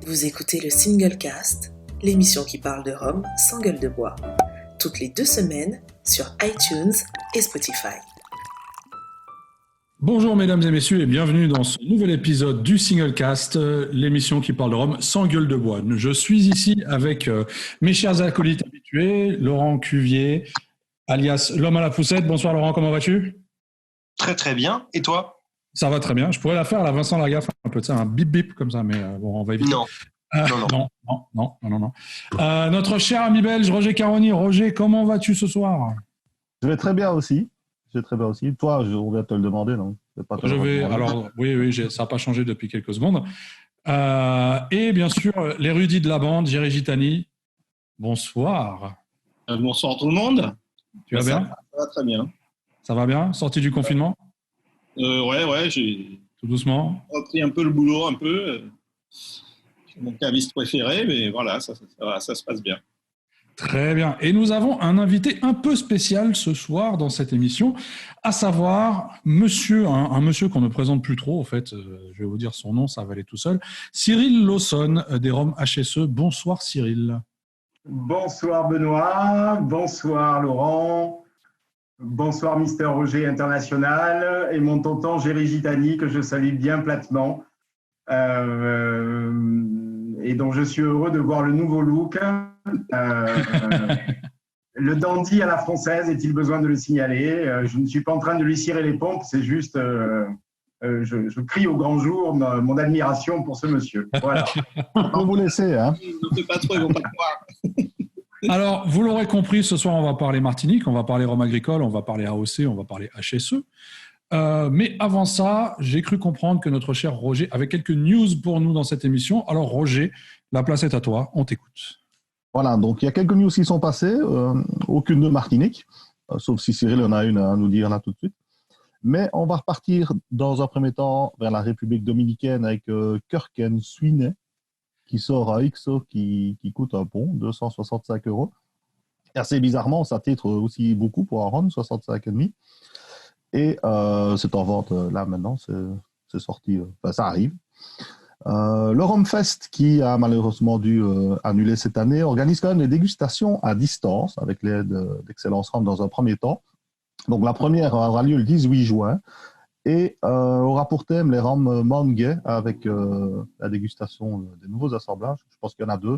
Vous écoutez le Single Cast, l'émission qui parle de Rome sans gueule de bois, toutes les 2 semaines sur iTunes et Spotify. Bonjour mesdames et messieurs et bienvenue dans ce nouvel épisode du Single Cast, l'émission qui parle de Rome sans gueule de bois. Je suis ici avec mes chers acolytes habitués, Laurent Cuvier, alias l'homme à la poussette. Bonsoir Laurent, comment vas-tu ? Très très bien, et toi ? Ça va très bien, je pourrais la faire à la Vincent Lagaffe, un peu de ça, un bip bip comme ça, mais bon, on va éviter. Non. Non. Notre cher ami belge, Roger Caroni. Roger, comment vas-tu ce soir ? Je vais très bien aussi. Toi, on vient de te le demander, non ? Oui, ça n'a pas changé depuis quelques secondes. Et bien sûr, l'érudit de la bande, Jerry Gitani. Bonsoir. Bonsoir tout le monde. Tu vas bien ? Ça va très bien. Ça va bien ? Sorti du confinement ? Ouais, j'ai Tout doucement. repris un peu le boulot, C'est mon caviste préféré, mais voilà, ça se passe bien. Très bien. Et nous avons un invité un peu spécial ce soir dans cette émission, à savoir un monsieur qu'on ne présente plus trop, en fait. Je vais vous dire son nom, ça va aller tout seul. Cyril Lawson des Roms HSE. Bonsoir Cyril. Bonsoir Benoît, bonsoir Laurent, bonsoir Mister Roger International et mon tonton Jerry Gitani que je salue bien platement. Et dont je suis heureux de voir le nouveau look. Le dandy à la française, est-il besoin de le signaler ? Je ne suis pas en train de lui cirer les pompes, c'est juste, je crie au grand jour mon admiration pour ce monsieur. Voilà. On peut vous laisser, hein ? Ne fais pas trop, ils vont pas te croire. Alors, vous l'aurez compris, ce soir, on va parler Martinique, on va parler Rome agricole, on va parler AOC, on va parler HSE. Mais avant ça, j'ai cru comprendre que notre cher Roger avait quelques news pour nous dans cette émission. Alors Roger, la place est à toi, on t'écoute. Voilà, donc il y a quelques news qui sont passées, aucune de Martinique, sauf si Cyril en a une à nous dire là tout de suite. Mais on va repartir dans un premier temps vers la République dominicaine avec Kirken Swinney, qui sort à XO qui coûte un pont, 265 €. Et assez bizarrement, ça titre aussi beaucoup pour un rhum, 65,5 €. Et c'est en vente là maintenant, c'est sorti, ça arrive. Le Romfest, qui a malheureusement dû annuler cette année, organise quand même des dégustations à distance avec l'aide d'Excellence Rhum dans un premier temps. Donc la première aura lieu le 18 juin et aura pour thème les rhums Mount avec la dégustation des nouveaux assemblages. Je pense qu'il y en a 2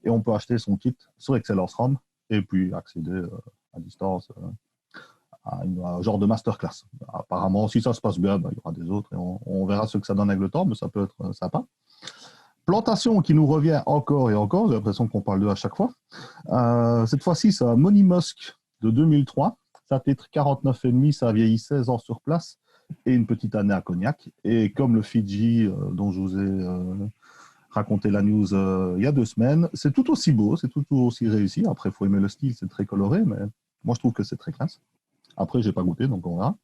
et on peut acheter son kit sur Excellence Rhum et puis accéder à distance à un genre de masterclass. Apparemment, si ça se passe bien, il y aura des autres et on verra ce que ça donne avec le temps, mais ça peut être sympa. Plantation qui nous revient encore et encore, j'ai l'impression qu'on parle d'eux à chaque fois. Cette fois-ci, c'est un Money Musk de 2003. Ça titre 49,5, ça vieillit 16 ans sur place et une petite année à Cognac. Et comme le Fidji dont je vous ai raconté la news il y a 2 semaines, c'est tout aussi beau, c'est tout aussi réussi. Après, il faut aimer le style, c'est très coloré, mais moi, je trouve que c'est très classe. Après, je n'ai pas goûté, donc on verra.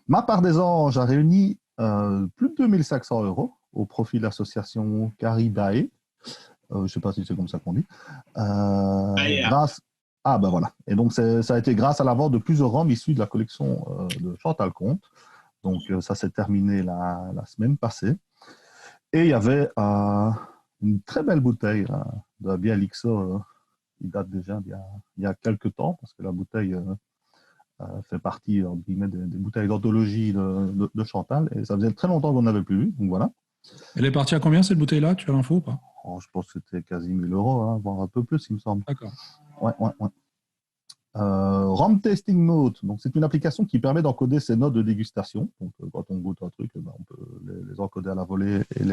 Ma part des anges a réuni plus de 2500 € au profit de l'association Caridae. Je ne sais pas si c'est comme ça qu'on dit. Voilà. Et donc, ça a été grâce à la vente de plusieurs rhums issus de la collection de Chantal Comte. Donc, ça s'est terminé la semaine passée. Et il y avait une très belle bouteille de Bialixa. Il date déjà il y a quelques temps, parce que la bouteille fait partie entre guillemets, des bouteilles d'anthologie de Chantal. Et ça faisait très longtemps qu'on n'avait plus vu. Donc, voilà. Elle est partie à combien cette bouteille-là ? Tu as l'info ou pas ? Je pense que c'était quasi 1 000 €, voire un peu plus, il me semble. D'accord. Ouais. Rhum Tasting Note, donc c'est une application qui permet d'encoder ses notes de dégustation. Donc, quand on goûte un truc, on peut les encoder à la volée et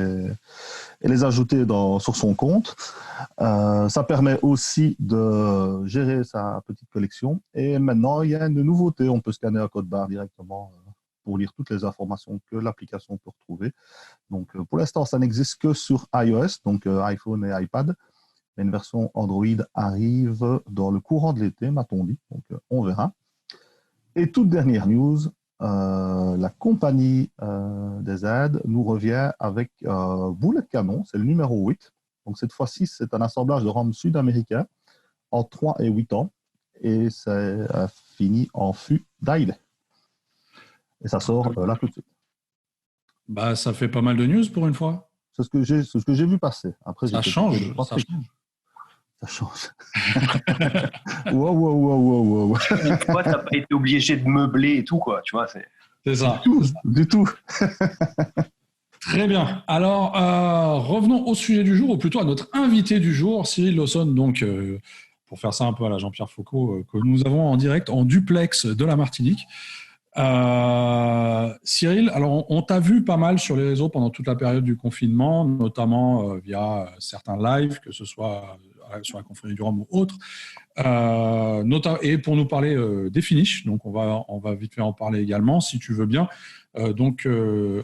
les ajouter sur son compte. Ça permet aussi de gérer sa petite collection. Et maintenant, il y a une nouveauté. On peut scanner un code barre directement pour lire toutes les informations que l'application peut retrouver. Donc, pour l'instant, ça n'existe que sur iOS, donc iPhone et iPad. Une version Android arrive dans le courant de l'été, m'a-t-on dit. Donc, on verra. Et toute dernière news, la compagnie des aides nous revient avec Boulet de Canon, c'est le numéro 8. Donc, cette fois-ci, c'est un assemblage de rhum sud-américain en 3 et 8 ans. Et c'est fini en fût d'Ailey. Et ça sort là tout de suite. Ça fait pas mal de news pour une fois. C'est ce que j'ai vu passer. Après, Ça change. Ça change. Wow. Toi, t'as pas été obligé de meubler et tout, quoi. Tu vois, C'est ça. Du tout. Très bien. Alors, revenons au sujet du jour, ou plutôt à notre invité du jour, Cyril Lawson, donc, pour faire ça un peu à la Jean-Pierre Foucault, que nous avons en direct, en duplex de la Martinique. Cyril, alors on t'a vu pas mal sur les réseaux pendant toute la période du confinement, notamment via certains lives, que ce soit sur la confrérie du Rhum ou autre, et pour nous parler des finishes, donc on va vite fait en parler également, si tu veux bien. Les 2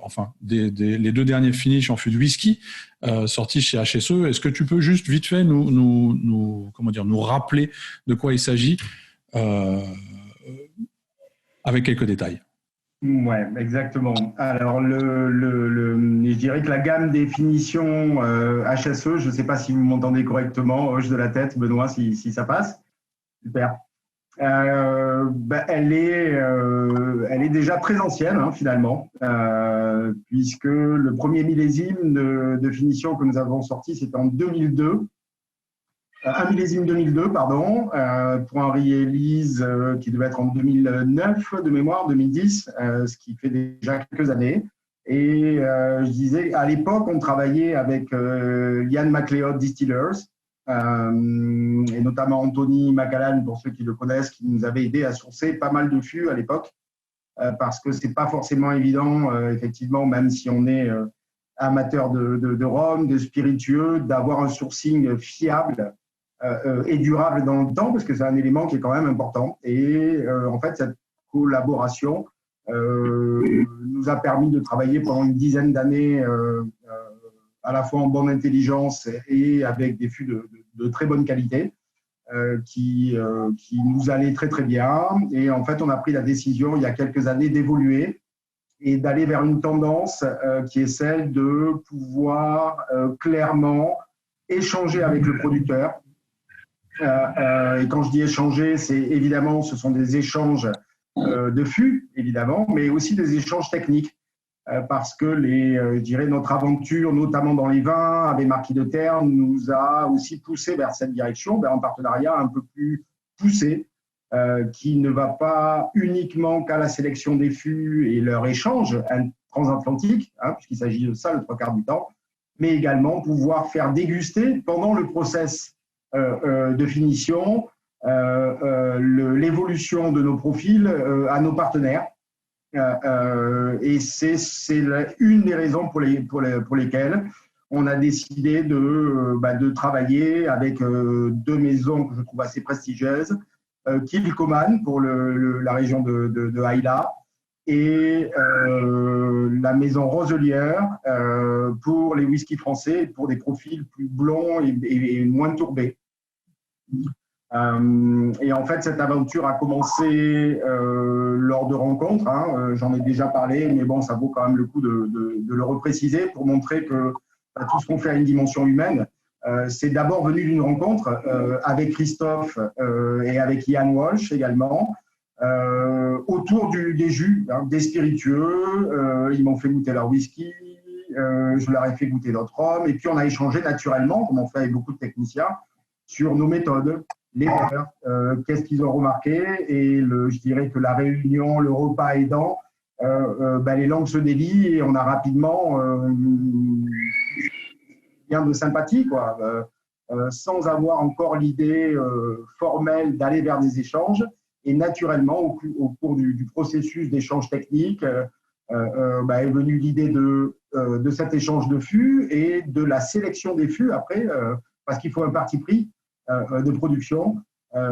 derniers finishes en fût de whisky sortis chez HSE. Est-ce que tu peux juste vite fait nous rappeler de quoi il s'agit avec quelques détails? Ouais, exactement. Alors, je dirais que la gamme des finitions HSE, je ne sais pas si vous m'entendez correctement, hoche de la tête, Benoît, si ça passe. Super. Elle est déjà très ancienne, hein, finalement, puisque le premier millésime de finition que nous avons sorti, c'était en 2002. Un millésime 2002, pardon, pour un Rie-Élise qui devait être en 2009 de mémoire, 2010, ce qui fait déjà quelques années. Et je disais, à l'époque, on travaillait avec Ian MacLeod Distillers, et notamment Anthony Macallan, pour ceux qui le connaissent, qui nous avait aidé à sourcer pas mal de fûts à l'époque, parce que c'est pas forcément évident, effectivement, même si on est amateur de rhum, de spiritueux, d'avoir un sourcing fiable et durable dans le temps, parce que c'est un élément qui est quand même important. Et en fait, cette collaboration nous a permis de travailler pendant une dizaine d'années à la fois en bonne intelligence et avec des fûts de très bonne qualité qui nous allaient très très bien. Et en fait, on a pris la décision il y a quelques années d'évoluer et d'aller vers une tendance qui est celle de pouvoir clairement échanger avec le producteur. Et quand je dis échanger, c'est évidemment, ce sont des échanges de fûts, évidemment, mais aussi des échanges techniques. Parce que je dirais notre aventure, notamment dans les vins, avec Marquis de Terre, nous a aussi poussé vers cette direction, vers un partenariat un peu plus poussé, qui ne va pas uniquement qu'à la sélection des fûts et leur échange transatlantique, hein, puisqu'il s'agit de ça le 3/4 du temps, mais également pouvoir faire déguster pendant le process de finition l'évolution de nos profils à nos partenaires. Et c'est une des raisons pour lesquelles on a décidé de travailler avec 2 maisons que je trouve assez prestigieuses, Kilchoman pour la région de Haïla et la maison Roselière pour les whiskies français, pour des profils plus blonds et moins tourbés. Et en fait, cette aventure a commencé lors de rencontres. Hein, j'en ai déjà parlé, mais bon, ça vaut quand même le coup de le repréciser pour montrer que tout ce qu'on fait a une dimension humaine. C'est d'abord venu d'une rencontre avec Christophe et avec Ian Walsh également, autour des jus, hein, des spiritueux. Ils m'ont fait goûter leur whisky, je leur ai fait goûter notre rhum, et puis on a échangé naturellement, comme on fait avec beaucoup de techniciens, sur nos méthodes, les verres, qu'est-ce qu'ils ont remarqué, et je dirais que la réunion, le repas aidant, les langues se délient et on a rapidement bien de sympathie, quoi, sans avoir encore l'idée formelle d'aller vers des échanges. Et naturellement, au cours du processus d'échange technique, est venue l'idée de cet échange de fûts et de la sélection des fûts après, parce qu'il faut un parti pris de production.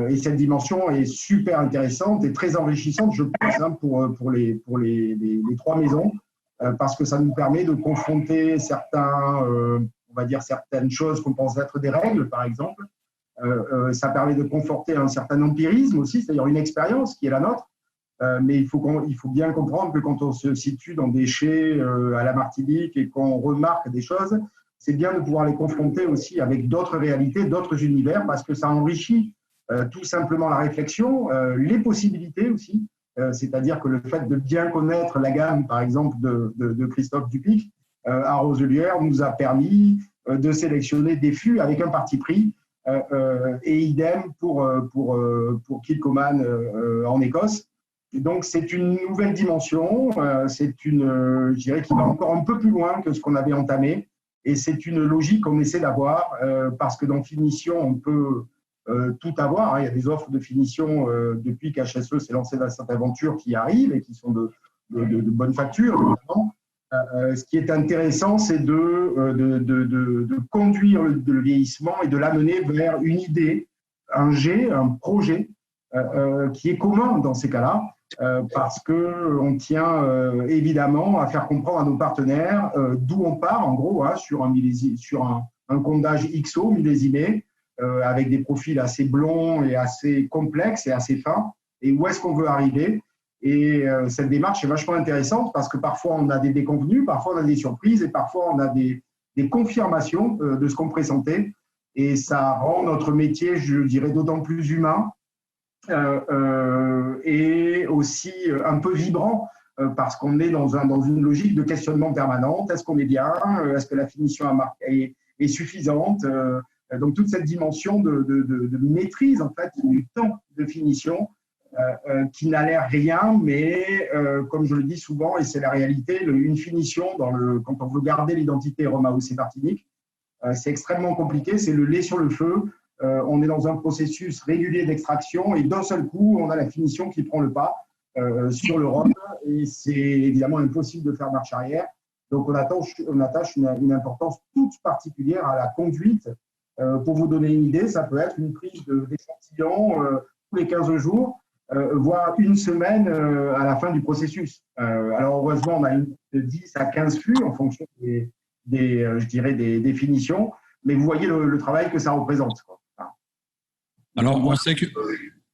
Et cette dimension est super intéressante et très enrichissante, je pense, hein, pour les 3 maisons, parce que ça nous permet de confronter certaines choses qu'on pense être des règles, par exemple. Ça permet de conforter un certain empirisme aussi, c'est-à-dire une expérience qui est la nôtre. Mais il faut bien comprendre que quand on se situe dans des chais à la Martinique et qu'on remarque des choses, c'est bien de pouvoir les confronter aussi avec d'autres réalités, d'autres univers, parce que ça enrichit tout simplement la réflexion, les possibilités aussi. C'est-à-dire que le fait de bien connaître la gamme, par exemple, de Christophe Dupic, à Roselière nous a permis de sélectionner des fûts avec un parti pris, et idem pour Kilchoman en Écosse. Et donc, c'est une nouvelle dimension, je dirais qu'il va encore un peu plus loin que ce qu'on avait entamé, et c'est une logique qu'on essaie d'avoir, parce que dans finition, on peut tout avoir. Il y a des offres de finition depuis qu'HSE s'est lancé dans cette aventure qui arrivent et qui sont de bonne facture, évidemment. Ce qui est intéressant, c'est de conduire le vieillissement et de l'amener vers une idée, un projet qui est commun dans ces cas-là, parce qu'on tient évidemment à faire comprendre à nos partenaires d'où on part, en gros, sur un compte d'âge XO millésimé, avec des profils assez blonds et assez complexes et assez fins, et où est-ce qu'on veut arriver. Et cette démarche est vachement intéressante parce que parfois on a des déconvenus, parfois on a des surprises et parfois on a des confirmations de ce qu'on pressentait. Et ça rend notre métier, je dirais, d'autant plus humain et aussi un peu vibrant parce qu'on est dans une logique de questionnement permanente. Est-ce qu'on est bien? Est-ce que la finition est suffisante? Donc toute cette dimension de maîtrise en fait du temps de finition qui n'a l'air rien, mais comme je le dis souvent, et c'est la réalité, une finition, quand on veut garder l'identité Roma AOC Martinique, c'est extrêmement compliqué, c'est le lait sur le feu. On est dans un processus régulier d'extraction et d'un seul coup, on a la finition qui prend le pas sur le rhum et c'est évidemment impossible de faire marche arrière. Donc on attache une importance toute particulière à la conduite. Pour vous donner une idée, ça peut être une prise d'échantillon tous les 15 jours, voire une semaine à la fin du processus. Alors heureusement, on a de 10 à 15 fûts en fonction des finitions, mais vous voyez le travail que ça représente, quoi. Alors, on sait que...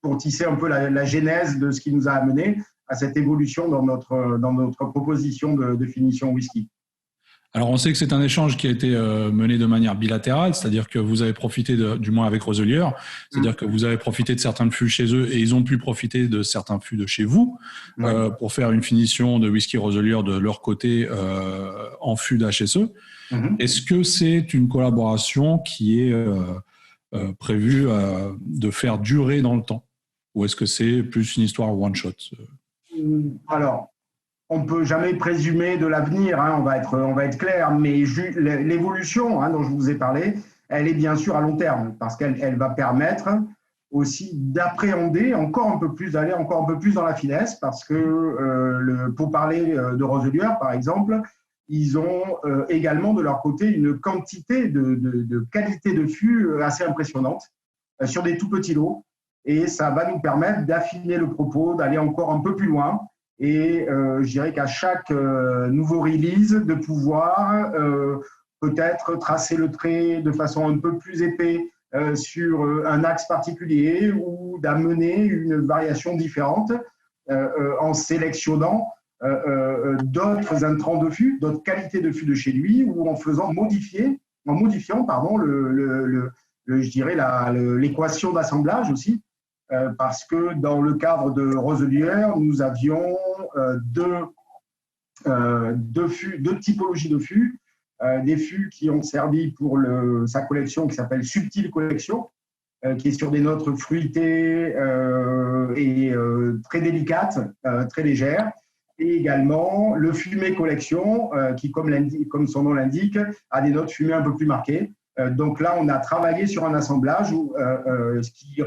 Pour tisser un peu la genèse de ce qui nous a amené à cette évolution dans notre proposition de finition whisky. Alors, on sait que c'est un échange qui a été mené de manière bilatérale, c'est-à-dire que vous avez profité, du moins avec Roselière, c'est-à-dire que vous avez profité de certains fûts chez eux et ils ont pu profiter de certains fûts de chez vous pour faire une finition de whisky Roselière de leur côté en fût d'HSE. Est-ce que c'est une collaboration qui est prévue de faire durer dans le temps? Ou est-ce que c'est plus une histoire one-shot? Alors, on ne peut jamais présumer de l'avenir, on va être clair, mais l'évolution dont je vous ai parlé, elle est bien sûr à long terme, parce qu'elle va permettre aussi d'appréhender encore un peu plus, d'aller encore un peu plus dans la finesse, parce que pour parler de Roselière, par exemple, ils ont également de leur côté une quantité de qualité de fût assez impressionnante sur des tout petits lots, et ça va nous permettre d'affiner le propos, d'aller encore un peu plus loin. Et je dirais qu'à chaque nouveau release, de pouvoir peut-être tracer le trait de façon un peu plus épais sur un axe particulier ou d'amener une variation différente en sélectionnant d'autres intrants de fût, d'autres qualités de fût de chez lui ou en modifiant je dirais l'équation d'assemblage aussi. Parce que dans le cadre de Roselière, nous avions deux typologies de fûts. Des fûts qui ont servi pour sa collection qui s'appelle Subtile Collection, qui est sur des notes fruitées et très délicates, très légères. Et également le Fumé Collection, qui, comme son nom l'indique, a des notes fumées un peu plus marquées. Donc là, on a travaillé sur un assemblage qui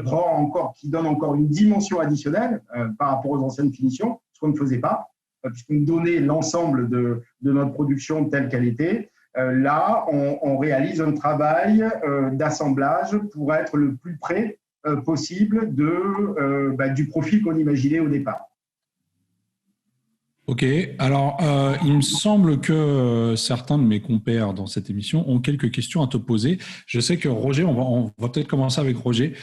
donne encore une dimension additionnelle par rapport aux anciennes finitions, ce qu'on ne faisait pas, puisqu'on donnait l'ensemble de notre production telle qu'elle était. Là, on réalise un travail d'assemblage pour être le plus près possible du profil qu'on imaginait au départ. Ok, alors il me semble que certains de mes compères dans cette émission ont quelques questions à te poser. Je sais que Roger, on va peut-être commencer avec Roger,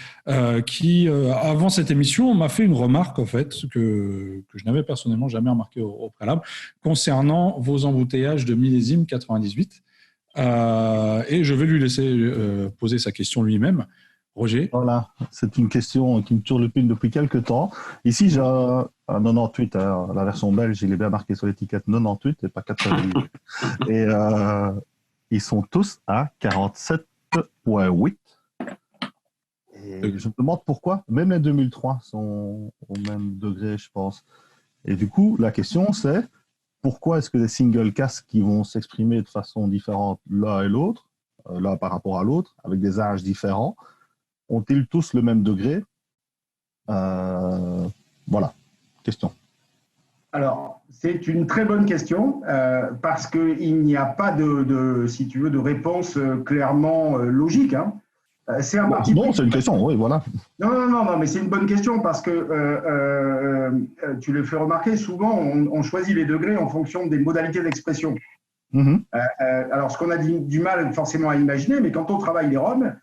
qui avant cette émission m'a fait une remarque en fait que je n'avais personnellement jamais remarqué au préalable concernant vos embouteillages de millésime 98. Et je vais lui laisser poser sa question lui-même. Roger? Voilà, c'est une question qui me turlupine depuis quelques temps. Ici, j'ai un 98, hein, la version belge, il est bien marqué sur l'étiquette 98 et pas 88. Et ils sont tous à 47,8. Et je me demande pourquoi. Même les 2003 sont au même degré, je pense. Et du coup, la question, c'est pourquoi est-ce que les single casques qui vont s'exprimer de façon différente l'un et l'autre, l'un par rapport à l'autre, avec des âges différents, ont-ils tous le même degré? Voilà, question. Alors, c'est une très bonne question parce qu'il n'y a pas si tu veux, de réponse clairement logique. Hein. C'est un parti non, c'est une question, oui, voilà. Non, mais c'est une bonne question parce que tu le fais remarquer, souvent on choisit les degrés en fonction des modalités d'expression. Alors, ce qu'on a du mal forcément à imaginer, mais quand on travaille les ROM,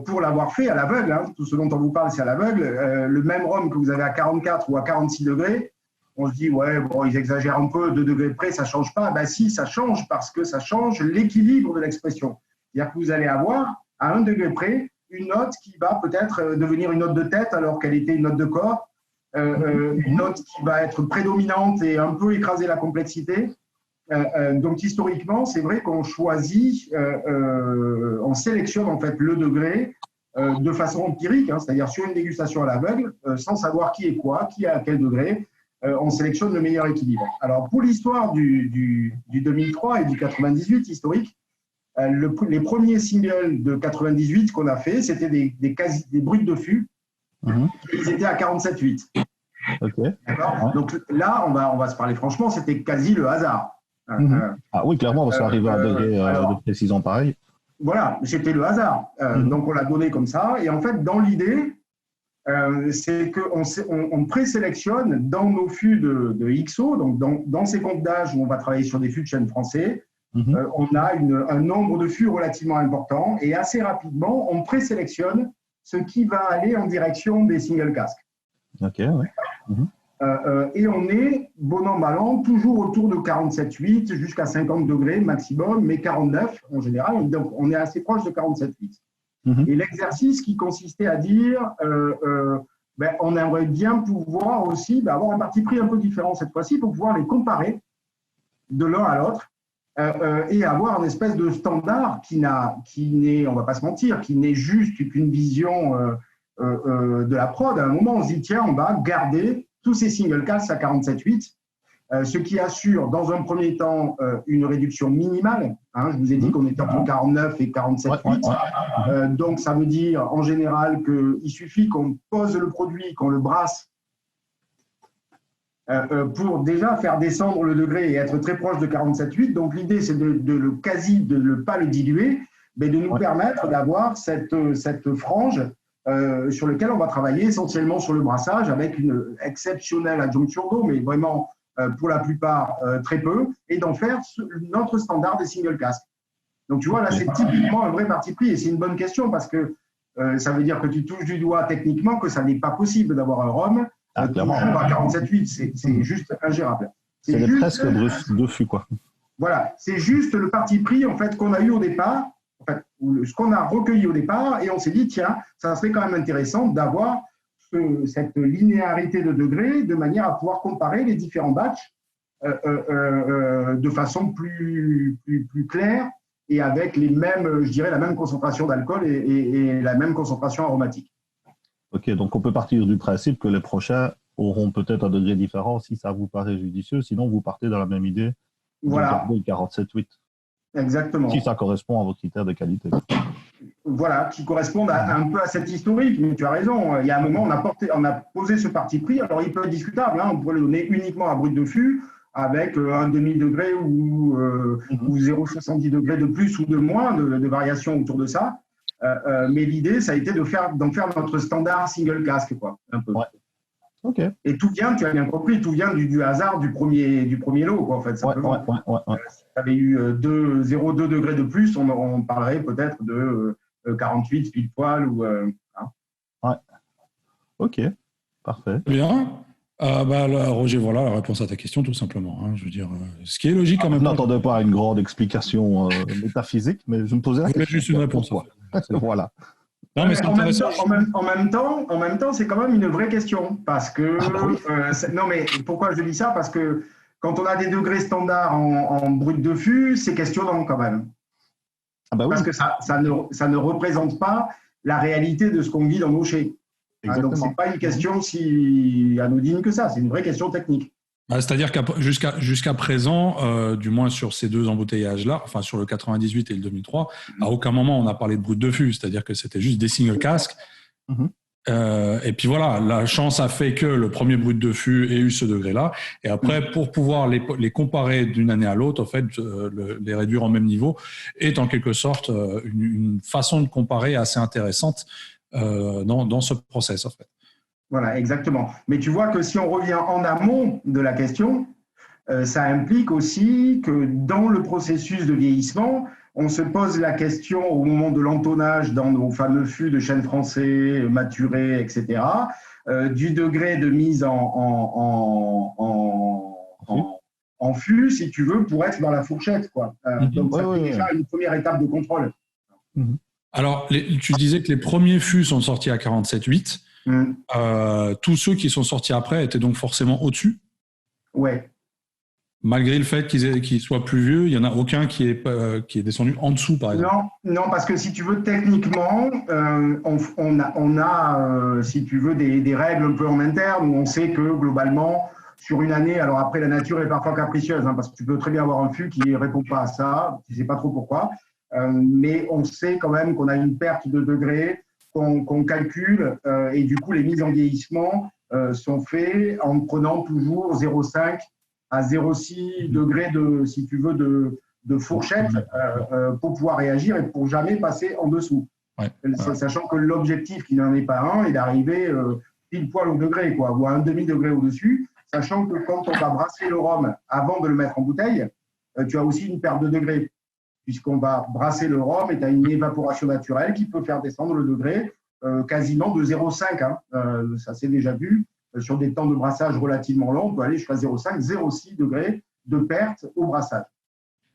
pour l'avoir fait à l'aveugle, hein, tout ce dont on vous parle, c'est à l'aveugle, le même ROM que vous avez à 44 ou à 46 degrés, on se dit, ouais, bon, ils exagèrent un peu, 2 degrés près, ça ne change pas. Ben si, ça change parce que ça change l'équilibre de l'expression. C'est-à-dire que vous allez avoir, à 1 degré près, une note qui va peut-être devenir une note de tête alors qu'elle était une note de corps, une note qui va être prédominante et un peu écraser la complexité. Donc historiquement, c'est vrai qu'on choisit, on sélectionne en fait le degré de façon empirique, hein, c'est-à-dire sur une dégustation à l'aveugle, sans savoir qui est quoi, qui est à quel degré, on sélectionne le meilleur équilibre. Alors pour l'histoire du 2003 et du 98 historique, les premiers singles de 98 qu'on a fait, c'était des brutes de fût, ils étaient à 47,8. Okay. D'accord. Donc là, on va se parler franchement, c'était quasi le hasard. Ah oui, clairement, parce qu'arriver à un degré de précision pareil. Voilà, c'était le hasard. Donc, on l'a donné comme ça. Et en fait, dans l'idée, c'est qu'on présélectionne dans nos fûts de XO, donc dans ces comptes d'âge où on va travailler sur des fûts de chêne français, on a un nombre de fûts relativement important. Et assez rapidement, on présélectionne ce qui va aller en direction des single casques. Ok, oui. Et on est, bon an, mal an, toujours autour de 47,8 jusqu'à 50 degrés maximum, mais 49 en général. Donc, on est assez proche de 47,8. Et l'exercice qui consistait à dire, on aimerait bien pouvoir aussi avoir un parti pris un peu différent cette fois-ci pour pouvoir les comparer de l'un à l'autre et avoir une espèce de standard qui n'est, on ne va pas se mentir, qui n'est juste qu'une vision de la prod. À un moment, on se dit, tiens, on va garder tous ces single casques à 47,8, ce qui assure dans un premier temps une réduction minimale. Hein, je vous ai dit qu'on était entre 49 et 47,8. Donc, ça veut dire en général qu'il suffit qu'on pose le produit, qu'on le brasse pour déjà faire descendre le degré et être très proche de 47,8. Donc, l'idée, c'est de ne pas le diluer, mais de nous permettre d'avoir cette frange sur lequel on va travailler essentiellement sur le brassage avec une exceptionnelle adjonction d'eau, mais vraiment pour la plupart très peu, et d'en faire notre standard des single casques. Donc tu vois, là c'est typiquement un vrai parti pris, et c'est une bonne question parce que ça veut dire que tu touches du doigt techniquement que ça n'est pas possible d'avoir un rhum à 47,8, c'est juste ingérable. C'est presque de fût, quoi. Voilà, c'est juste le parti pris en fait qu'on a eu au départ. En fait, ce qu'on a recueilli au départ, et on s'est dit, tiens, ça serait quand même intéressant d'avoir cette linéarité de degrés de manière à pouvoir comparer les différents batchs de façon plus claire et avec les mêmes, je dirais, la même concentration d'alcool et la même concentration aromatique. Ok, donc on peut partir du principe que les prochains auront peut-être un degré différent si ça vous paraît judicieux, sinon vous partez dans la même idée de garder le 47,8. Exactement. Si ça correspond à vos critères de qualité. Voilà, qui correspondent un peu à cette historique, mais tu as raison. Il y a un moment, on a posé ce parti pris. Alors, il peut être discutable. Hein, on pourrait le donner uniquement à brut de fût, avec un demi-degré ou 0,70 degrés de plus ou de moins de variation autour de ça. Mais l'idée, ça a été d'en faire notre standard single casque, quoi, un peu. Ouais. Okay. Et tout vient, tu as bien compris, tout vient du hasard du premier lot, quoi, en fait. Simplement. Si tu avais eu 0,2 degrés de plus, on parlerait peut-être de 48 pile poil ou. Ouais. Ok, parfait. Bien. Roger, voilà la réponse à ta question, tout simplement. Hein, je veux dire, ce qui est logique quand même. Je n'attendais pas à une grande explication métaphysique, mais je me posais la question. Juste une réponse. Voilà. Non, mais c'est intéressant. En même temps, c'est quand même une vraie question. Parce que. Oui. Non, mais pourquoi je dis ça? Parce que quand on a des degrés standards en brut de fût, c'est questionnant quand même. Ah bah oui. Parce que ça ne représente pas la réalité de ce qu'on vit dans nos chais. Donc, ce n'est pas une question si anodine que ça, c'est une vraie question technique. C'est-à-dire qu'à jusqu'à présent, du moins sur ces deux embouteillages-là, enfin sur le 98 et le 2003, à aucun moment on a parlé de brut de fût, c'est-à-dire que c'était juste des single casques. Et puis voilà, la chance a fait que le premier brut de fût ait eu ce degré-là. Et après, pour pouvoir les comparer d'une année à l'autre, en fait, les réduire au même niveau, est en quelque sorte une façon de comparer assez intéressante dans ce process, en fait. Voilà, exactement. Mais tu vois que si on revient en amont de la question, ça implique aussi que dans le processus de vieillissement, on se pose la question au moment de l'entonnage dans nos fameux fûts de chêne français, maturés, etc., du degré de mise en fût, si tu veux, pour être dans la fourchette, quoi. Donc, ça fait déjà une première étape de contrôle. Alors, tu disais que les premiers fûts sont sortis à 47,8. Tous ceux qui sont sortis après étaient donc forcément au-dessus. Ouais. Malgré le fait qu'ils soient plus vieux, il n'y en a aucun qui est descendu en dessous, par exemple. Non, parce que si tu veux, techniquement, on a si tu veux, des règles un peu en interne où on sait que globalement, sur une année, alors après, la nature est parfois capricieuse, parce que tu peux très bien avoir un fût qui ne répond pas à ça, tu ne sais pas trop pourquoi, mais on sait quand même qu'on a une perte de degré qu'on calcule, et du coup, les mises en vieillissement sont faites en prenant toujours 0,5 à 0,6 degrés si tu veux, de fourchette pour pouvoir réagir et pour jamais passer en dessous. Sachant que l'objectif, qui n'en est pas un, est d'arriver pile poil au degré, quoi, ou à un demi-degré au-dessus, sachant que quand on va brasser le rhum avant de le mettre en bouteille, tu as aussi une perte de degré, puisqu'on va brasser le rhum et tu as une évaporation naturelle qui peut faire descendre le degré quasiment de 0,5. Ça s'est déjà vu. Sur des temps de brassage relativement longs, on peut aller jusqu'à 0,5, 0,6 degrés de perte au brassage.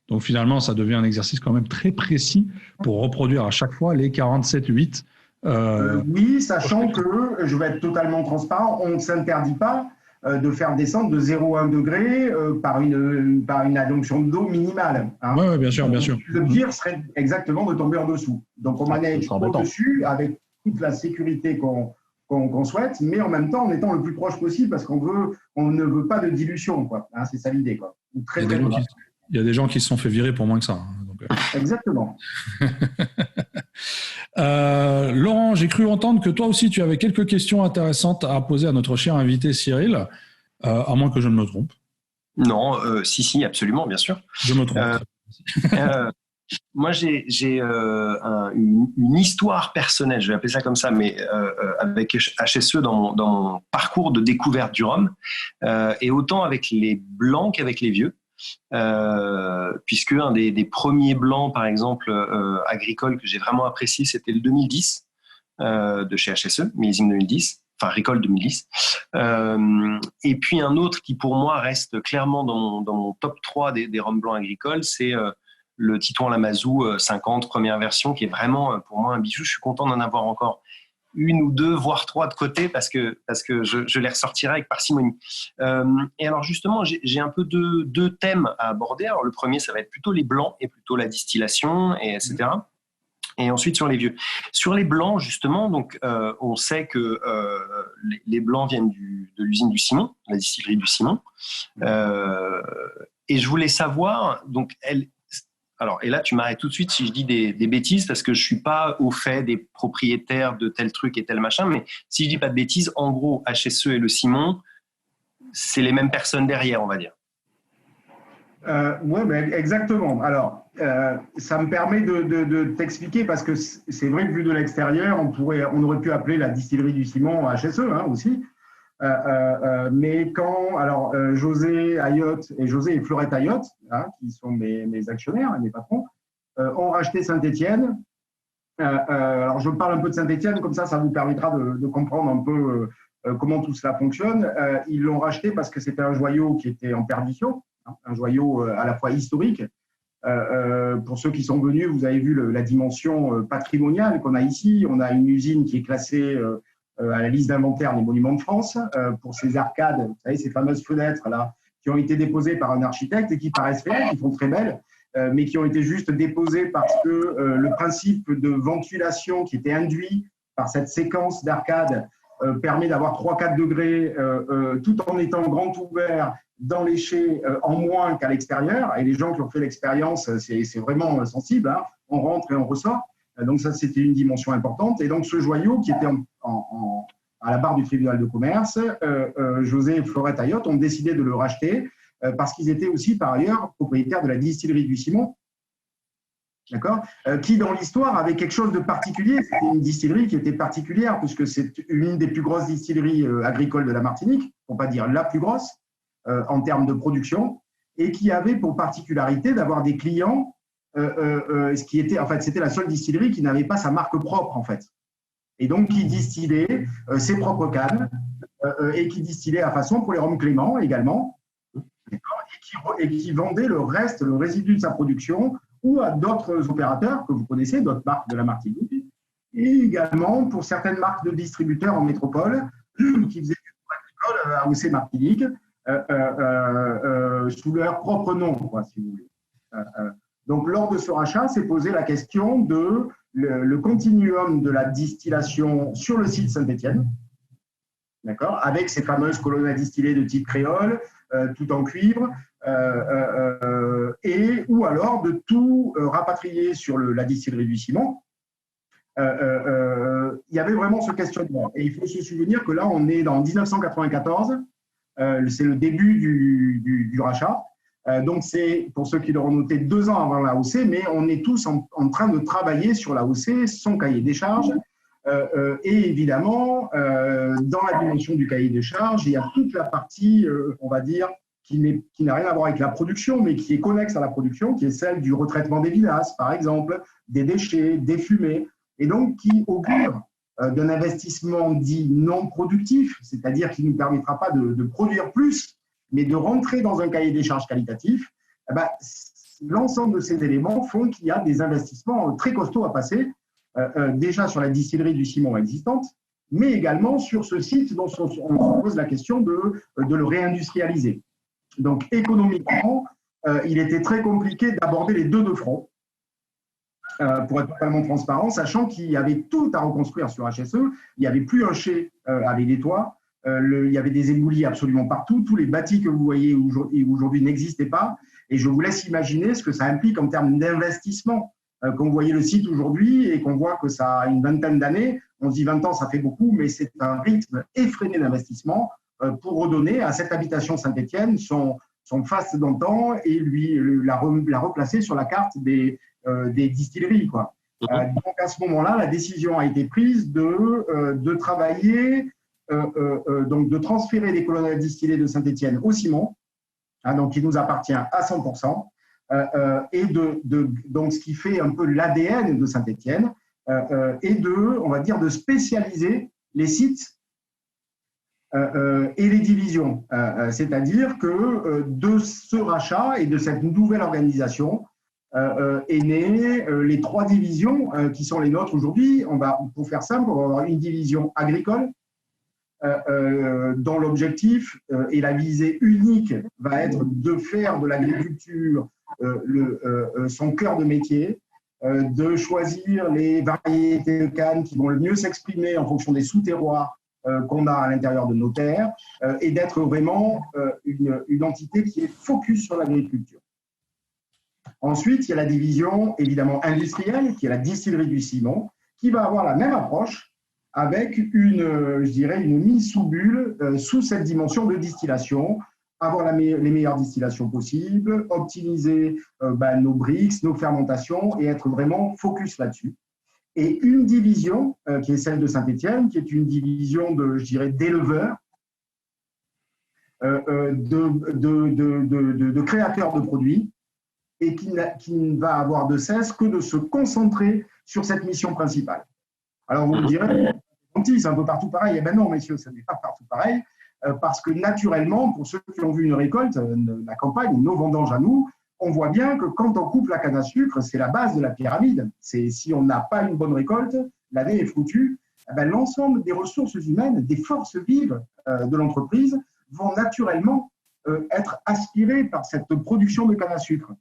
Donc finalement, ça devient un exercice quand même très précis pour reproduire à chaque fois les 47,8. Oui, sachant que, je vais être totalement transparent, on ne s'interdit pas de faire descendre de 0,1 degré par une adjonction d'eau minimale. Oui, bien sûr, bien sûr. Le pire serait exactement de tomber en dessous. Donc on manège au-dessus avec toute la sécurité qu'on souhaite, mais en même temps en étant le plus proche possible parce qu'on ne veut pas de dilution, quoi. C'est ça l'idée, quoi. Il y a des gens qui se sont fait virer pour moins que ça. Exactement. Laurent, j'ai cru entendre que toi aussi tu avais quelques questions intéressantes à poser à notre cher invité Cyril, à moins que je ne me trompe. Non, si, absolument, bien sûr. Je me trompe. Moi, j'ai une histoire personnelle, je vais appeler ça comme ça, mais avec HSE dans mon parcours de découverte du rhum, et autant avec les blancs qu'avec les vieux, puisque un des premiers blancs, par exemple, agricoles que j'ai vraiment apprécié, c'était le 2010 de chez HSE, millésime 2010. Enfin, récolte 2010. Et puis un autre qui, pour moi, reste clairement dans mon top 3 des rhums blancs agricoles, c'est le Titouan Lamazou 50, première version, qui est vraiment, pour moi, un bijou. Je suis content d'en avoir encore une ou deux, voire trois de côté, parce que je les ressortirai avec parcimonie. Et alors, justement, j'ai un peu deux thèmes à aborder. Alors, le premier, ça va être plutôt les blancs et plutôt la distillation, etc. Et ensuite sur les vieux. Sur les blancs, justement, donc on sait que les blancs viennent de l'usine du Simon, la distillerie du Simon. Et je voulais savoir, donc alors, et là tu m'arrêtes tout de suite si je dis des bêtises, parce que je suis pas au fait des propriétaires de tel truc et tel machin, mais si je dis pas de bêtises, en gros, HSE et le Simon, c'est les mêmes personnes derrière, on va dire. Oui, exactement. Alors, ça me permet de t'expliquer, parce que c'est vrai que vu de l'extérieur, on aurait pu appeler la distillerie du Simon HSE aussi. Mais quand José Ayotte et Fleurette Ayotte, qui sont mes actionnaires, mes patrons, ont racheté Saint-Étienne. Alors, je parle un peu de Saint-Étienne, comme ça vous permettra de comprendre un peu comment tout cela fonctionne. Ils l'ont racheté parce que c'était un joyau qui était en perdition, un joyau à la fois historique, Pour ceux qui sont venus, vous avez vu la dimension patrimoniale qu'on a ici. On a une usine qui est classée à la liste d'inventaire des monuments de France pour ces arcades, vous savez, ces fameuses fenêtres là, qui ont été déposées par un architecte et qui paraissent réelles, qui font très belles, mais qui ont été juste déposées parce que le principe de ventilation qui était induit par cette séquence d'arcades permet d'avoir 3-4 degrés tout en étant grand ouvert dans les chais en moins qu'à l'extérieur. Et les gens qui ont fait l'expérience, c'est vraiment sensible, hein. On rentre et on ressort. Donc ça, c'était une dimension importante. Et donc ce joyau qui était à la barre du tribunal de commerce, José et Florette Ayotte ont décidé de le racheter parce qu'ils étaient aussi par ailleurs propriétaires de la distillerie du Simon, d'accord, qui dans l'histoire avait quelque chose de particulier. C'était une distillerie qui était particulière puisque c'est une des plus grosses distilleries agricoles de la Martinique, pour ne pas dire la plus grosse en termes de production, et qui avait pour particularité d'avoir des clients. Ce qui était, en fait, c'était la seule distillerie qui n'avait pas sa marque propre, en fait. Et donc, qui distillait ses propres cannes et qui distillait à façon pour les rhums Clément également, et qui vendait le reste, le résidu de sa production, ou à d'autres opérateurs que vous connaissez, d'autres marques de la Martinique, et également pour certaines marques de distributeurs en métropole qui faisaient du agricole à AOC Martinique sous leur propre nom, quoi, si vous voulez. Donc, lors de ce rachat, s'est posé la question de le continuum de la distillation sur le site Saint-Étienne, d'accord, avec ces fameuses colonnes à distiller de type créole, tout en cuivre, ou alors de tout rapatrier sur la distillerie du Simon. Il y avait vraiment ce questionnement. Et il faut se souvenir que là, on est dans 1994, c'est le début du rachat. Donc, c'est, pour ceux qui l'auront noté, 2 ans avant l'AOC, mais on est tous en train de travailler sur l'AOC, son cahier des charges. Et évidemment, dans la dimension du cahier des charges, il y a toute la partie, on va dire, qui n'a rien à voir avec la production, mais qui est connexe à la production, qui est celle du retraitement des vinasse, par exemple, des déchets, des fumées, et donc qui augure d'un investissement dit non productif, c'est-à-dire qui ne nous permettra pas de produire plus, mais de rentrer dans un cahier des charges qualitatif. L'ensemble de ces éléments font qu'il y a des investissements très costauds à passer, déjà sur la distillerie du Simon existante, mais également sur ce site dont on se pose la question de le réindustrialiser. Donc, économiquement, il était très compliqué d'aborder les deux de front, pour être totalement transparent, sachant qu'il y avait tout à reconstruire sur HSE, il n'y avait plus un chai avec des toits, il y avait des éboulis absolument partout, tous les bâtis que vous voyez aujourd'hui n'existaient pas, et je vous laisse imaginer ce que ça implique en termes d'investissement. Quand vous voyez le site aujourd'hui et qu'on voit que ça a une vingtaine d'années, on se dit 20 ans, ça fait beaucoup, mais c'est un rythme effréné d'investissement pour redonner à cette habitation Saint-Étienne son faste d'antan et la replacer sur la carte des distilleries, quoi. Donc à ce moment-là, la décision a été prise de travailler, donc de transférer les colonnes à distiller de Saint-Étienne au Simon, donc qui nous appartient à 100%, et donc ce qui fait un peu l'ADN de Saint-Étienne, et on va dire, de spécialiser les sites et les divisions. C'est-à-dire que de ce rachat et de cette nouvelle organisation est née les 3 divisions qui sont les nôtres aujourd'hui. Pour faire simple, on va avoir une division agricole dont l'objectif et la visée unique va être de faire de l'agriculture son cœur de métier, de choisir les variétés de canne qui vont le mieux s'exprimer en fonction des sous-terroirs qu'on a à l'intérieur de nos terres, et d'être vraiment une entité qui est focus sur l'agriculture. Ensuite, il y a la division évidemment industrielle, qui est la distillerie du Simon, qui va avoir la même approche avec je dirais, une mise sous bulle sous cette dimension de distillation, avoir les meilleures distillations possibles, optimiser nos brix, nos fermentations et être vraiment focus là-dessus. Et une division qui est celle de Saint-Étienne, qui est une division je dirais, d'éleveurs, de créateurs de produits, et qui ne va avoir de cesse que de se concentrer sur cette mission principale. Alors vous me direz, c'est un peu partout pareil. Eh bien non, messieurs, ça n'est pas partout pareil, parce que naturellement, pour ceux qui ont vu une récolte, la campagne, nos vendanges à nous, on voit bien que quand on coupe la canne à sucre, c'est la base de la pyramide. Si on n'a pas une bonne récolte, l'année est foutue. L'ensemble des ressources humaines, des forces vives de l'entreprise vont naturellement être aspirées par cette production de canne à sucre.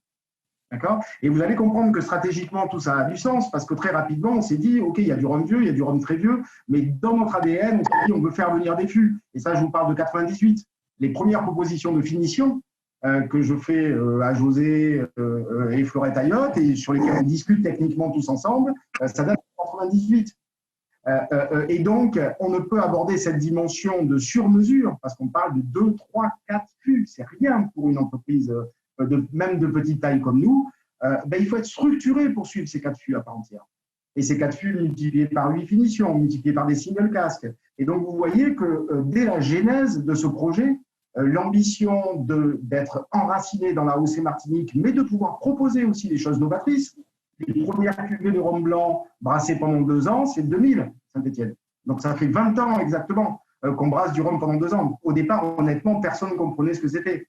D'accord ? Et vous allez comprendre que stratégiquement, tout ça a du sens parce que très rapidement, on s'est dit, OK, il y a du rhum vieux, il y a du rhum très vieux, mais dans notre ADN, on s'est dit, on veut faire venir des fûts. Et ça, je vous parle de 98. Les premières propositions de finition que je fais à José et Florette Ayotte et sur lesquelles on discute techniquement tous ensemble, ça date de 98. Et donc, on ne peut aborder cette dimension de sur-mesure parce qu'on parle de 2, 3, 4 fûts. C'est rien pour une entreprise même de petite taille comme nous. Il faut être structuré pour suivre ces 4 fûts à part entière. Et ces 4 fûts multipliés par 8 finitions, multipliés par des single casques. Et donc, vous voyez que dès la genèse de ce projet, l'ambition d'être enraciné dans la AOC Martinique, mais de pouvoir proposer aussi des choses novatrices. Les premières cuvées de rhum blanc brassées pendant 2 ans, c'est 2000, Saint-Étienne. Donc, ça fait 20 ans exactement qu'on brasse du rhum pendant 2 ans. Au départ, honnêtement, personne ne comprenait ce que c'était.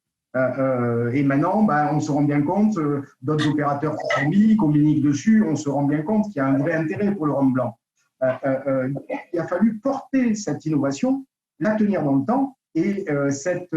Et maintenant, on se rend bien compte, d'autres opérateurs communiquent dessus, on se rend bien compte qu'il y a un vrai intérêt pour le rhum blanc. Il a fallu porter cette innovation, la tenir dans le temps, et cette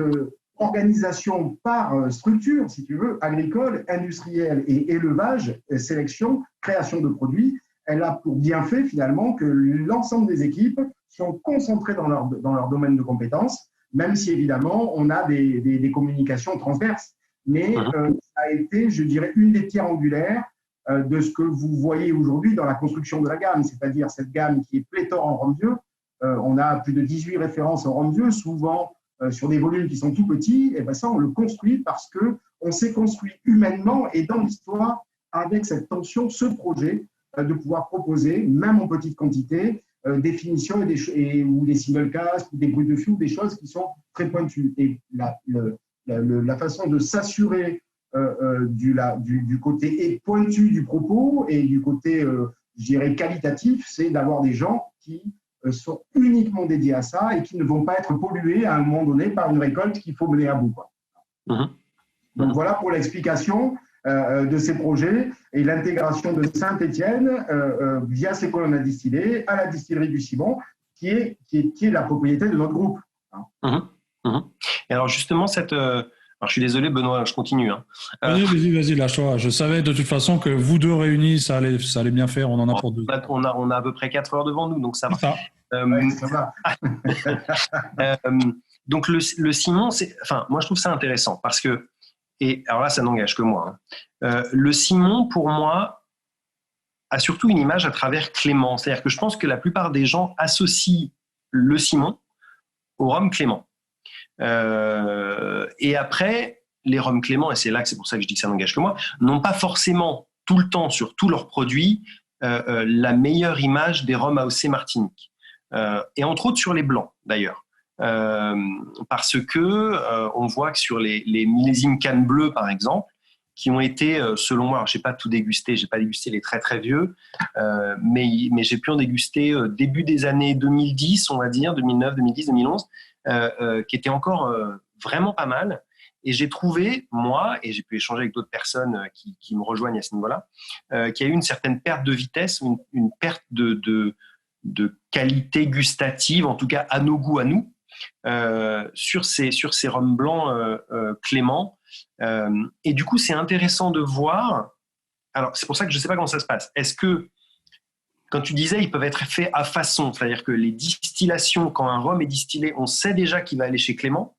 organisation par structure, si tu veux, agricole, industrielle et élevage, sélection, création de produits, elle a pour bienfait finalement que l'ensemble des équipes sont concentrées dans leur domaine de compétences, même si évidemment on a des communications transverses. Mais ça a été, je dirais, une des pierres angulaires de ce que vous voyez aujourd'hui dans la construction de la gamme, c'est-à-dire cette gamme qui est pléthore en rhum vieux. On a plus de 18 références en rhum vieux, souvent sur des volumes qui sont tout petits. Et ça, on le construit parce qu'on s'est construit humainement et dans l'histoire avec cette tension, ce projet de pouvoir proposer, même en petite quantité, des finitions ou des single casques, ou des bruits de fût, des choses qui sont très pointues. Et la façon de s'assurer du côté pointu du propos et du côté, je dirais, qualitatif, c'est d'avoir des gens qui sont uniquement dédiés à ça et qui ne vont pas être pollués à un moment donné par une récolte qu'il faut mener à bout, quoi. Donc voilà pour l'explication de ces projets et l'intégration de Saint-Étienne via ces colonnes à distiller à la distillerie du Simon, qui est la propriété de notre groupe. Et alors justement, alors je suis désolé Benoît, je continue. Vas-y, lâche-toi. Je savais de toute façon que vous deux réunis, ça allait bien faire. On en a pour 2 heures. On a à peu près 4 heures devant nous, donc ça va. Ça va. Donc le Simon, moi je trouve ça intéressant parce que, et alors là ça n'engage que moi, le Simon pour moi a surtout une image à travers Clément. C'est-à-dire que je pense que la plupart des gens associent le Simon au rhum Clément. Et après, les rhums Clément, et c'est pour ça que je dis que ça n'engage que moi, n'ont pas forcément tout le temps sur tous leurs produits la meilleure image des rhums AOC Martinique. Et entre autres sur les blancs d'ailleurs. Parce que on voit que sur les millésimes canne bleue par exemple, qui ont été, selon moi, alors j'ai pas tout dégusté, j'ai pas dégusté les très très vieux, mais j'ai pu en déguster début des années 2010, on va dire, 2009, 2010, 2011, qui étaient encore vraiment pas mal. Et j'ai trouvé, moi, et j'ai pu échanger avec d'autres personnes qui me rejoignent à ce niveau-là, qu'il y a eu une certaine perte de vitesse, une perte de qualité gustative, en tout cas à nos goûts, à nous, sur ces rhums blancs Clément. Et du coup, c'est intéressant de voir. Alors, c'est pour ça que je ne sais pas comment ça se passe. Est-ce que, quand tu disais, ils peuvent être faits à façon, c'est-à-dire que les distillations, quand un rhum est distillé, on sait déjà qu'il va aller chez Clément,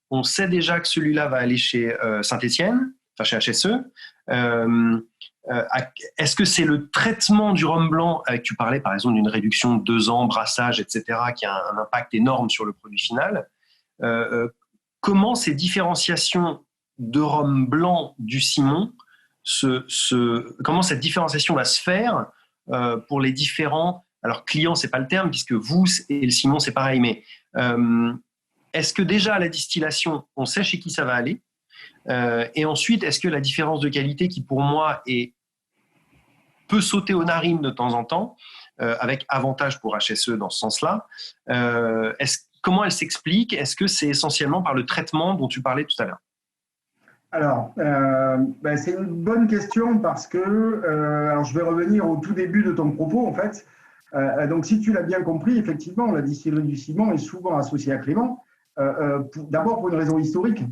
on sait déjà que celui-là va aller chez Saint-Étienne, enfin chez HSE. Est-ce que c'est le traitement du rhum blanc, tu parlais par exemple d'une réduction de 2 ans, brassage, etc., qui a un impact énorme sur le produit final. Comment ces différenciations de rhum blanc du Simon, comment cette différenciation va se faire pour les différents, alors clients c'est pas le terme puisque vous et le Simon c'est pareil, mais est-ce que déjà à la distillation on sait chez qui ça va aller, et ensuite est-ce que la différence de qualité qui pour moi peut sauter aux narines de temps en temps, avec avantage pour HSE dans ce sens-là, comment elle s'explique? Est-ce que c'est essentiellement par le traitement dont tu parlais tout à l'heure? Alors, c'est une bonne question parce que, alors je vais revenir au tout début de ton propos en fait. Donc, si tu l'as bien compris, effectivement, la distillerie du ciment est souvent associée à Clément. D'abord pour une raison historique,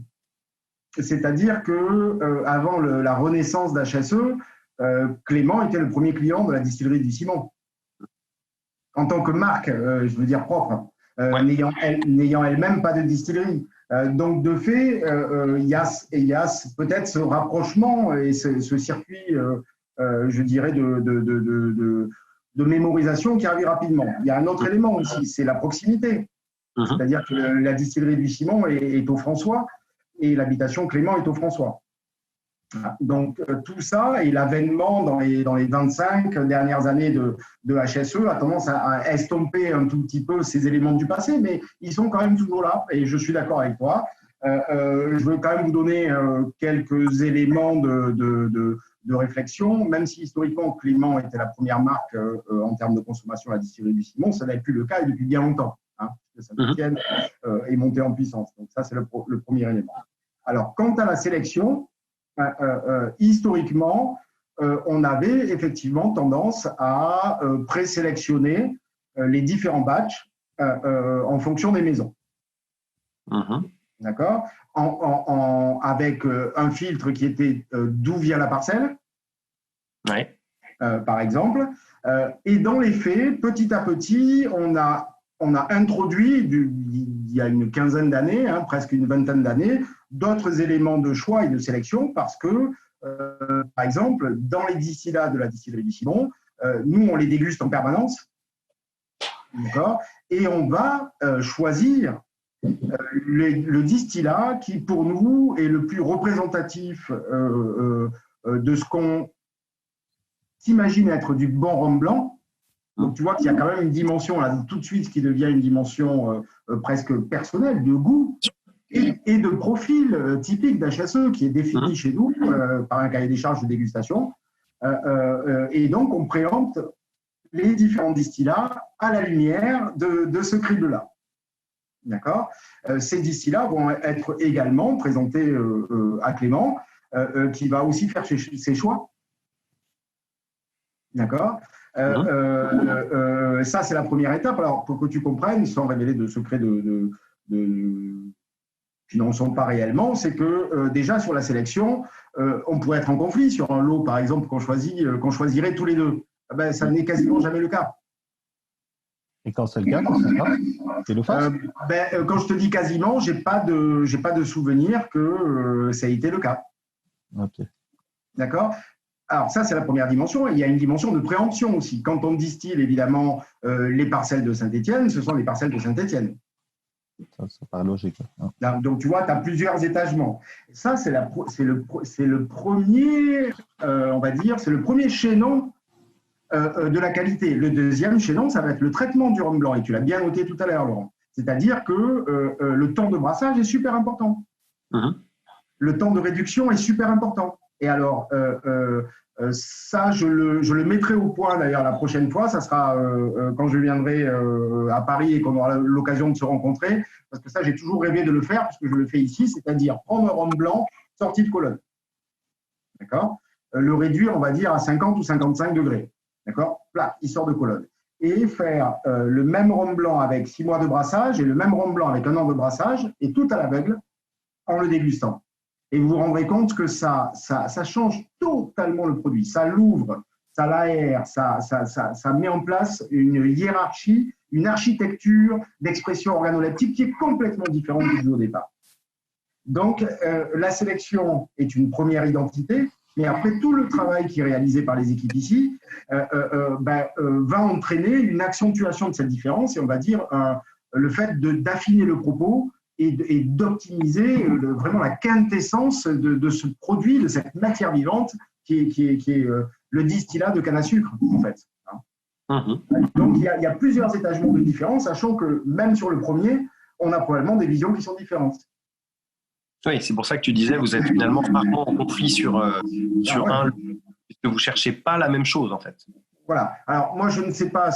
c'est-à-dire que avant la renaissance d'HSE, Clément était le premier client de la distillerie du ciment en tant que marque, je veux dire propre, n'ayant elle-même pas de distillerie. Donc, de fait, il y a peut-être ce rapprochement et ce circuit, je dirais, de mémorisation qui arrive rapidement. Il y a un autre élément aussi, c'est la proximité. C'est-à-dire que la distillerie du ciment est au François et l'habitation Clément est au François. Donc, tout ça et l'avènement dans les 25 dernières années de HSE a tendance à estomper un tout petit peu ces éléments du passé, mais ils sont quand même toujours là et je suis d'accord avec toi. Je veux quand même vous donner quelques éléments de réflexion, même si historiquement Clément était la première marque en termes de consommation à la distillerie du ciment, ça n'a plus le cas et depuis bien longtemps. Saint-Étienne est monté en puissance. Donc ça, c'est le premier élément. Alors, quant à la sélection, historiquement, on avait effectivement tendance à présélectionner les différents batchs en fonction des maisons. D'accord, avec un filtre qui était d'où vient la parcelle, par exemple. Et dans les faits, petit à petit, on a introduit, il y a une quinzaine d'années, presque une vingtaine d'années, d'autres éléments de choix et de sélection parce que, par exemple, dans les distillats de la distillerie du ciment, nous, on les déguste en permanence, d'accord, et on va choisir le distillat qui, pour nous, est le plus représentatif de ce qu'on s'imagine être du bon rhum blanc. Donc, tu vois qu'il y a quand même une dimension, là, tout de suite, qui devient une dimension presque personnelle, de goût et de profil typique d'HSE qui est défini chez nous par un cahier des charges de dégustation. Et donc, on préempte les différents distillats à la lumière de ce crible-là. D'accord ? Ces distillats vont être également présentés à Clément, qui va aussi faire ses choix. D'accord ? Ça, c'est la première étape. Alors, pour que tu comprennes, sans révéler de secrets qui n'en sont pas réellement, c'est que déjà sur la sélection, on pourrait être en conflit sur un lot, par exemple, qu'on choisirait tous les deux. Ça n'est quasiment jamais le cas. Et quand c'est le cas, c'est le face. Quand je te dis quasiment, j'ai pas de souvenir que ça a été le cas. Ok. D'accord ? Alors ça, c'est la première dimension. Il y a une dimension de préemption aussi. Quand on distille, évidemment, les parcelles de Saint-Étienne, ce sont les parcelles de Saint-Étienne. Ça paraît logique. Donc, tu vois, tu as plusieurs étagements. Ça, c'est le premier, on va dire, c'est le premier chaînon de la qualité. Le deuxième chaînon, ça va être le traitement du rhum blanc. Et tu l'as bien noté tout à l'heure, Laurent. C'est-à-dire que le temps de brassage est super important. Le temps de réduction est super important. Et alors, ça, je le mettrai au point d'ailleurs la prochaine fois. Ça sera quand je viendrai à Paris et qu'on aura l'occasion de se rencontrer. Parce que ça, j'ai toujours rêvé de le faire, puisque je le fais ici, c'est-à-dire prendre un rhum blanc sorti de colonne. D'accord ? Le réduire, on va dire, à 50 ou 55 degrés. D'accord ? Là, il sort de colonne. Et faire le même rhum blanc avec 6 mois de brassage et le même rhum blanc avec 1 an de brassage, et tout à l'aveugle, en le dégustant. Et vous vous rendrez compte que ça change totalement le produit. Ça l'ouvre, ça l'aère, ça met en place une hiérarchie, une architecture d'expression organoleptique qui est complètement différente du jeu au départ. Donc, la sélection est une première identité, mais après, tout le travail qui est réalisé par les équipes ici va entraîner une accentuation de cette différence et on va dire le fait d'affiner le propos et d'optimiser vraiment la quintessence de ce produit, de cette matière vivante qui est le distillat de canne à sucre, en fait. Donc, il y a plusieurs étagements de différence, sachant que même sur le premier, on a probablement des visions qui sont différentes. Oui, c'est pour ça que tu disais, vous êtes finalement rarement en conflit sur un, puisque vous ne cherchez pas la même chose, en fait. Voilà. Alors, moi, je ne sais pas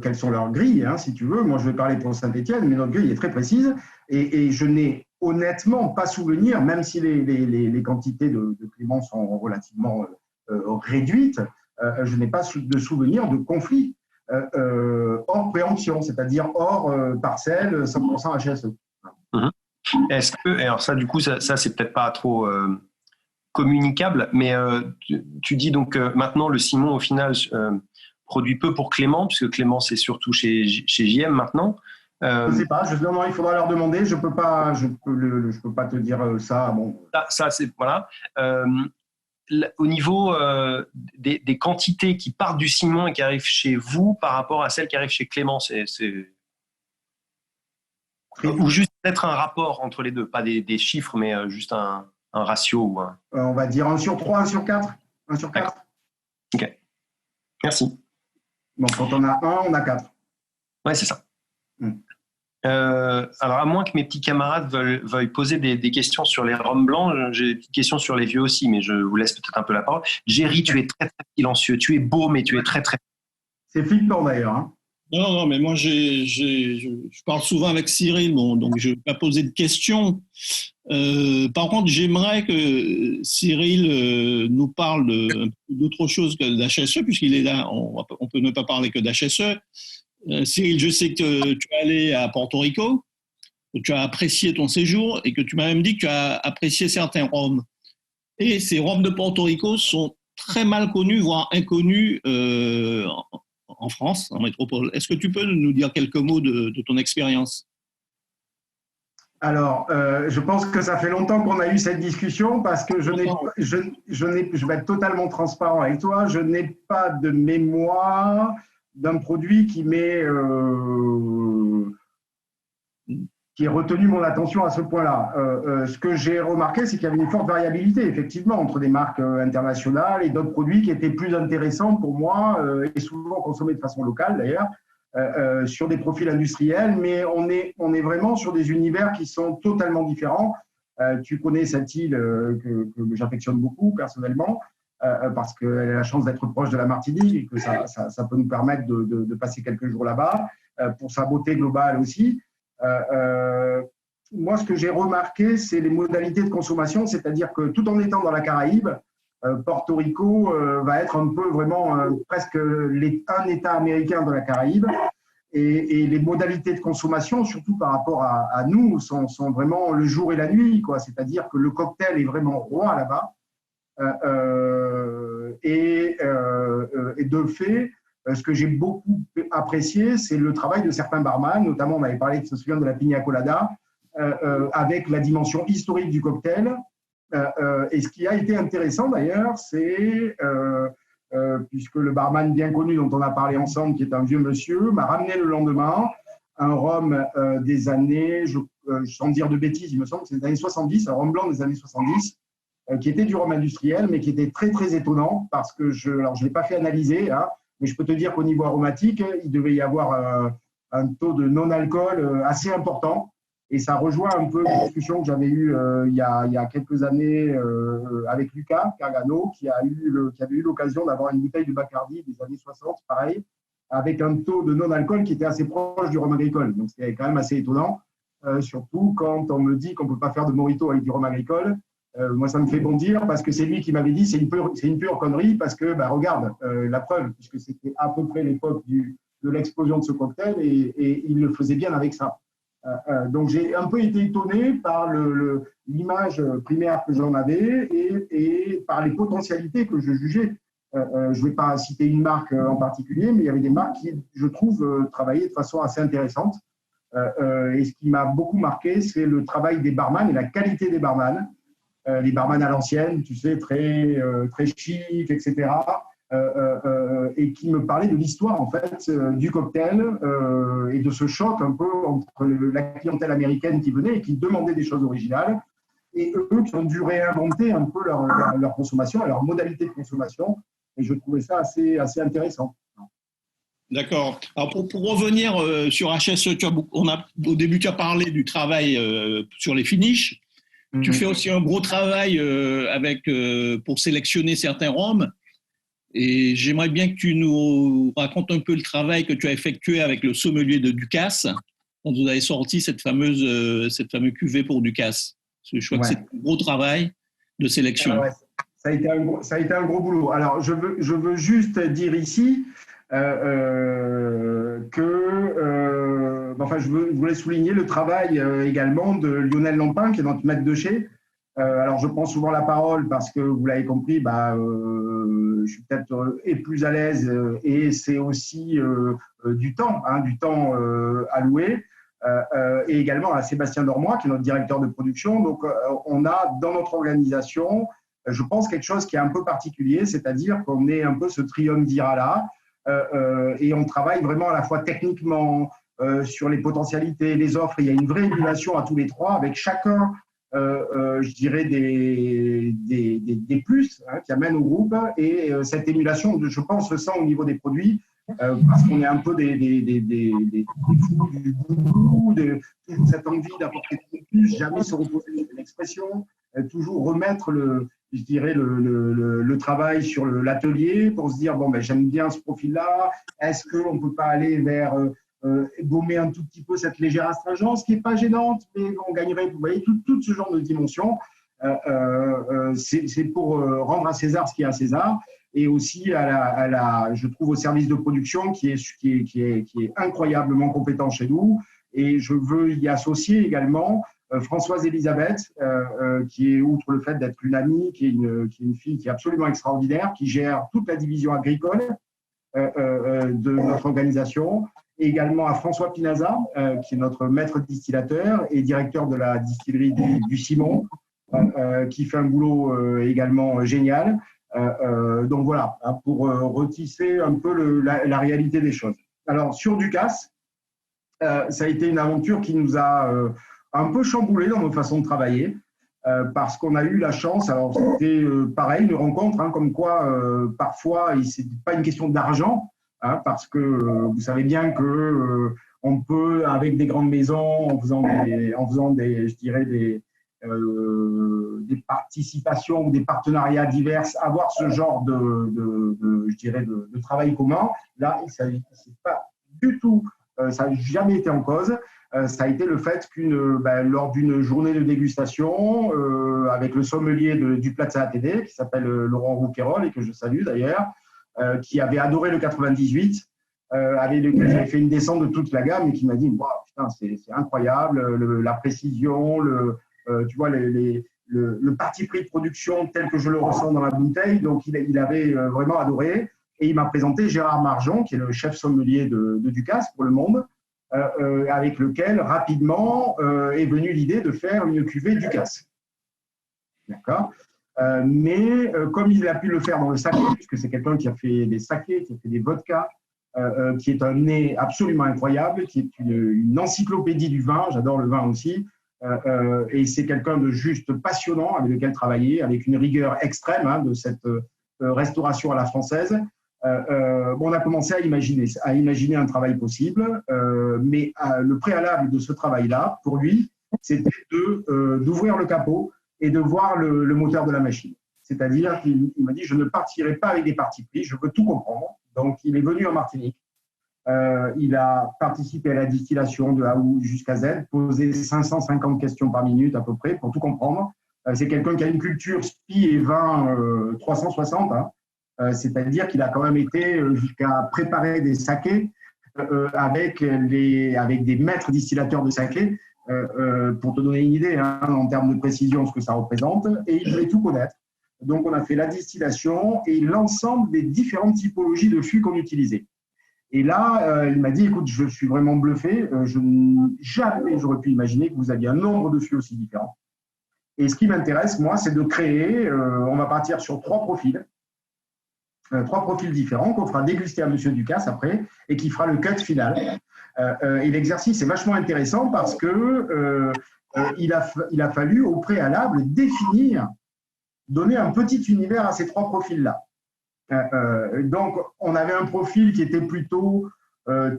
quelles sont leurs grilles, si tu veux. Moi, je vais parler pour Saint-Étienne, mais notre grille est très précise et je n'ai honnêtement pas souvenir, même si les quantités de Clément sont relativement réduites, je n'ai pas de souvenir de conflit hors préemption, c'est-à-dire hors parcelle 100% HSE. Est-ce que, alors ça, du coup, ça c'est peut-être pas trop communicable, mais tu dis donc maintenant le Simon, au final, produit peu pour Clément, puisque Clément, c'est surtout chez JM maintenant. Je ne sais pas, non, il faudra leur demander, je peux pas te dire ça. Bon. Ça c'est, voilà. Au niveau des quantités qui partent du Simon et qui arrivent chez vous par rapport à celles qui arrivent chez Clément, ou juste peut-être un rapport entre les deux, pas des chiffres, mais juste un ratio ou un... On va dire 1 sur 3, 1 sur 4. 1 sur 4. Ok. Merci. Donc quand on a 1, on a 4. Ouais, c'est ça. Alors, à moins que mes petits camarades veuillent poser des questions sur les rhums blancs, j'ai des petites questions sur les vieux aussi, mais je vous laisse peut-être un peu la parole. Jerry, tu es très, très silencieux. Tu es beau, mais tu es très, très... C'est flippant d'ailleurs. Hein. Non, mais moi, je parle souvent avec Cyril, bon, donc je ne vais pas poser de questions. Par contre, j'aimerais que Cyril nous parle d'autre chose que d'HSE, puisqu'il est là, on peut ne pas parler que d'HSE. Cyril, je sais que tu es allé à Porto Rico, que tu as apprécié ton séjour et que tu m'as même dit que tu as apprécié certains rhums. Et ces rhums de Porto Rico sont très mal connus, voire inconnus en France, en métropole. Est-ce que tu peux nous dire quelques mots de ton expérience ? Alors, je pense que ça fait longtemps qu'on a eu cette discussion parce que je vais être totalement transparent avec toi, je n'ai pas de mémoire d'un produit qui ait retenu mon attention à ce point-là. Ce que j'ai remarqué, c'est qu'il y avait une forte variabilité, effectivement, entre des marques internationales et d'autres produits qui étaient plus intéressants pour moi et souvent consommés de façon locale, d'ailleurs, sur des profils industriels, mais on est vraiment sur des univers qui sont totalement différents. Tu connais cette île que j'affectionne beaucoup, personnellement, parce qu'elle a la chance d'être proche de la Martinique et que ça peut nous permettre de passer quelques jours là-bas, pour sa beauté globale aussi. Moi, ce que j'ai remarqué, c'est les modalités de consommation, c'est-à-dire que tout en étant dans la Caraïbe, Porto Rico va être un peu vraiment presque un État américain de la Caraïbe. Et les modalités de consommation, surtout par rapport à nous, sont vraiment le jour et la nuit, quoi. C'est-à-dire que le cocktail est vraiment roi là-bas. Et de fait, ce que j'ai beaucoup apprécié, c'est le travail de certains barman, notamment on avait parlé, je me souviens, de la Pina Colada, avec la dimension historique du cocktail. Et ce qui a été intéressant d'ailleurs, c'est, puisque le barman bien connu dont on a parlé ensemble, qui est un vieux monsieur, m'a ramené le lendemain un rhum des années, sans dire de bêtises, il me semble que c'est des années 70, un rhum blanc des années 70, qui était du rhum industriel, mais qui était très, très étonnant, parce que je ne l'ai pas fait analyser, hein, mais je peux te dire qu'au niveau aromatique, il devait y avoir un taux de non-alcool assez important, et ça rejoint un peu une discussion que j'avais eue il y a quelques années avec Lucas Cargano, qui avait eu l'occasion d'avoir une bouteille de Bacardi des années 60, pareil, avec un taux de non-alcool qui était assez proche du rhum agricole. Donc, c'était quand même assez étonnant, surtout quand on me dit qu'on ne peut pas faire de mojito avec du rhum agricole. Moi, ça me fait bondir parce que c'est lui qui m'avait dit c'est une pure connerie parce que, regarde, la preuve, puisque c'était à peu près l'époque de l'explosion de ce cocktail et il le faisait bien avec ça. Donc, j'ai un peu été étonné par l'image primaire que j'en avais et par les potentialités que je jugeais. Je ne vais pas citer une marque en particulier, mais il y avait des marques qui, je trouve, travaillaient de façon assez intéressante. Et ce qui m'a beaucoup marqué, c'est le travail des barman et la qualité des barman. Les barman à l'ancienne, tu sais, très chic, etc. Et qui me parlaient de l'histoire, en fait, du cocktail et de ce choc un peu entre la clientèle américaine qui venait et qui demandait des choses originales et eux qui ont dû réinventer un peu leur consommation et leur modalité de consommation. Et je trouvais ça assez intéressant. D'accord. Alors pour revenir sur HSE, au début tu as parlé du travail sur les finishes. Tu fais aussi un gros travail pour sélectionner certains rhums. Et j'aimerais bien que tu nous racontes un peu le travail que tu as effectué avec le sommelier de Ducasse quand vous avez sorti cette fameuse cuvée pour Ducasse. Parce que je crois que c'est un gros travail de sélection. Ouais, ça a été un gros boulot. Alors, je veux juste dire ici je voulais souligner le travail également de Lionel Lampin, qui est notre maître de chez. Alors, je prends souvent la parole parce que, vous l'avez compris, je suis peut-être plus à l'aise et c'est aussi du temps alloué. Et également à Sébastien Dormois, qui est notre directeur de production. Donc, on a dans notre organisation, je pense, quelque chose qui est un peu particulier, c'est-à-dire qu'on est un peu ce triumvirat-là et on travaille vraiment à la fois techniquement sur les potentialités, les offres. Il y a une vraie émulation à tous les trois, avec chacun, je dirais, des plus qui amènent au groupe. Et cette émulation, je pense, se sent au niveau des produits. Parce qu'on est un peu des fous du goût, de cette envie d'apporter plus, jamais se reposer sur une expression, toujours remettre le travail sur l'atelier pour se dire, j'aime bien ce profil-là, est-ce qu'on ne peut pas aller vers gommer un tout petit peu cette légère astringence qui n'est pas gênante, mais on gagnerait, vous voyez, tout ce genre de dimension. C'est pour rendre à César ce qui est à César. Et aussi, je trouve, au service de production qui est incroyablement compétent chez nous. Et je veux y associer également Françoise Elisabeth, qui est, outre le fait d'être une amie, qui est une fille qui est absolument extraordinaire, qui gère toute la division agricole de notre organisation. Et également à François Pinaza, qui est notre maître distillateur et directeur de la distillerie du Simon, qui fait un boulot également génial. Donc voilà, pour retisser un peu la réalité des choses. Alors, sur Ducasse, ça a été une aventure qui nous a un peu chamboulé dans nos façons de travailler, parce qu'on a eu la chance, alors c'était pareil, une rencontre, comme quoi parfois, ce n'est pas une question d'argent, parce que vous savez bien que on peut, avec des grandes maisons, en faisant des je dirais, des participations ou des partenariats divers, avoir ce genre de travail commun. Là, c'est pas du tout, ça n'a jamais été en cause. Ça a été le fait lors d'une journée de dégustation avec le sommelier du Plaza ATD, qui s'appelle Laurent Rouquayrol et que je salue d'ailleurs, qui avait adoré le 98, avec lequel j'avais fait une descente de toute la gamme et qui m'a dit wow, putain, c'est incroyable, la précision, tu vois, le parti pris de production tel que je le ressens dans la bouteille. Donc, il avait vraiment adoré. Et il m'a présenté Gérard Marjon, qui est le chef sommelier de Ducasse pour le monde, avec lequel, rapidement, est venue l'idée de faire une cuvée Ducasse. D'accord. Mais comme il a pu le faire dans le saké, puisque c'est quelqu'un qui a fait des sakés, qui a fait des vodkas, qui est un nez absolument incroyable, qui est une encyclopédie du vin, j'adore le vin aussi, et c'est quelqu'un de juste passionnant avec lequel travailler, avec une rigueur extrême de cette restauration à la française. On a commencé à imaginer un travail possible, mais le préalable de ce travail-là, pour lui, c'était d'ouvrir le capot et de voir le moteur de la machine. C'est-à-dire qu'il m'a dit, je ne partirai pas avec des partis pris, je veux tout comprendre. Donc, il est venu en Martinique. Il a participé à la distillation de A jusqu'à Z, posé 550 questions par minute à peu près pour tout comprendre. C'est quelqu'un qui a une culture spi et vin 360, c'est-à-dire qu'il a quand même été jusqu'à préparer des sakés avec des maîtres distillateurs de saké, pour te donner une idée en termes de précision ce que ça représente, et il voulait tout connaître. Donc on a fait la distillation et l'ensemble des différentes typologies de fûts qu'on utilisait. Et là, il m'a dit, écoute, je suis vraiment bluffé, jamais j'aurais pu imaginer que vous aviez un nombre de fûts aussi différents. Et ce qui m'intéresse, moi, c'est de créer, on va partir sur trois profils différents qu'on fera déguster à Monsieur Ducasse après et qui fera le cut final. Et l'exercice est vachement intéressant parce que il a fallu au préalable donner un petit univers à ces trois profils-là. Donc, on avait un profil qui était plutôt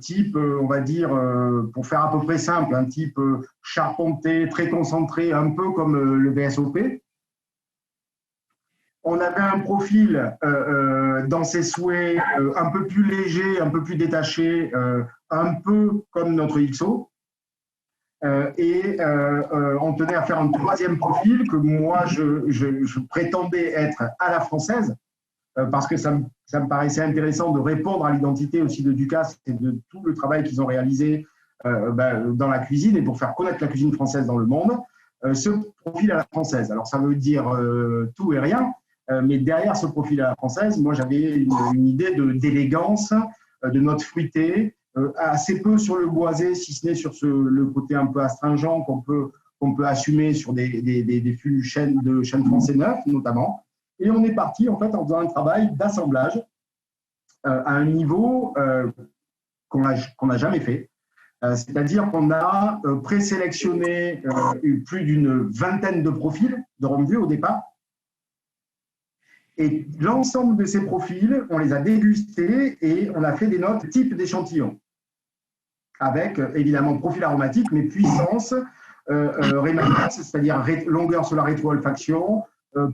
type, on va dire, pour faire à peu près simple, un type charpenté, très concentré, un peu comme le VSOP. On avait un profil dans ses souhaits un peu plus léger, un peu plus détaché, un peu comme notre XO. On tenait à faire un troisième profil que moi, je prétendais être à la française, parce que ça me paraissait intéressant de répondre à l'identité aussi de Ducasse et de tout le travail qu'ils ont réalisé dans la cuisine et pour faire connaître la cuisine française dans le monde. Ce profil à la française, alors ça veut dire tout et rien, mais derrière ce profil à la française, moi j'avais une idée d'élégance, de notes fruitées, assez peu sur le boisé, si ce n'est sur le côté un peu astringent qu'on peut assumer sur des fûts de chêne français neuf notamment. Et on est parti en fait en faisant un travail d'assemblage à un niveau qu'on n'a jamais fait. C'est-à-dire qu'on a présélectionné plus d'une vingtaine de profils de rhum vieux au départ. Et l'ensemble de ces profils, on les a dégustés et on a fait des notes type d'échantillon. Avec évidemment profil aromatique, mais puissance, rémanence, c'est-à-dire longueur sur la rétro-olfaction,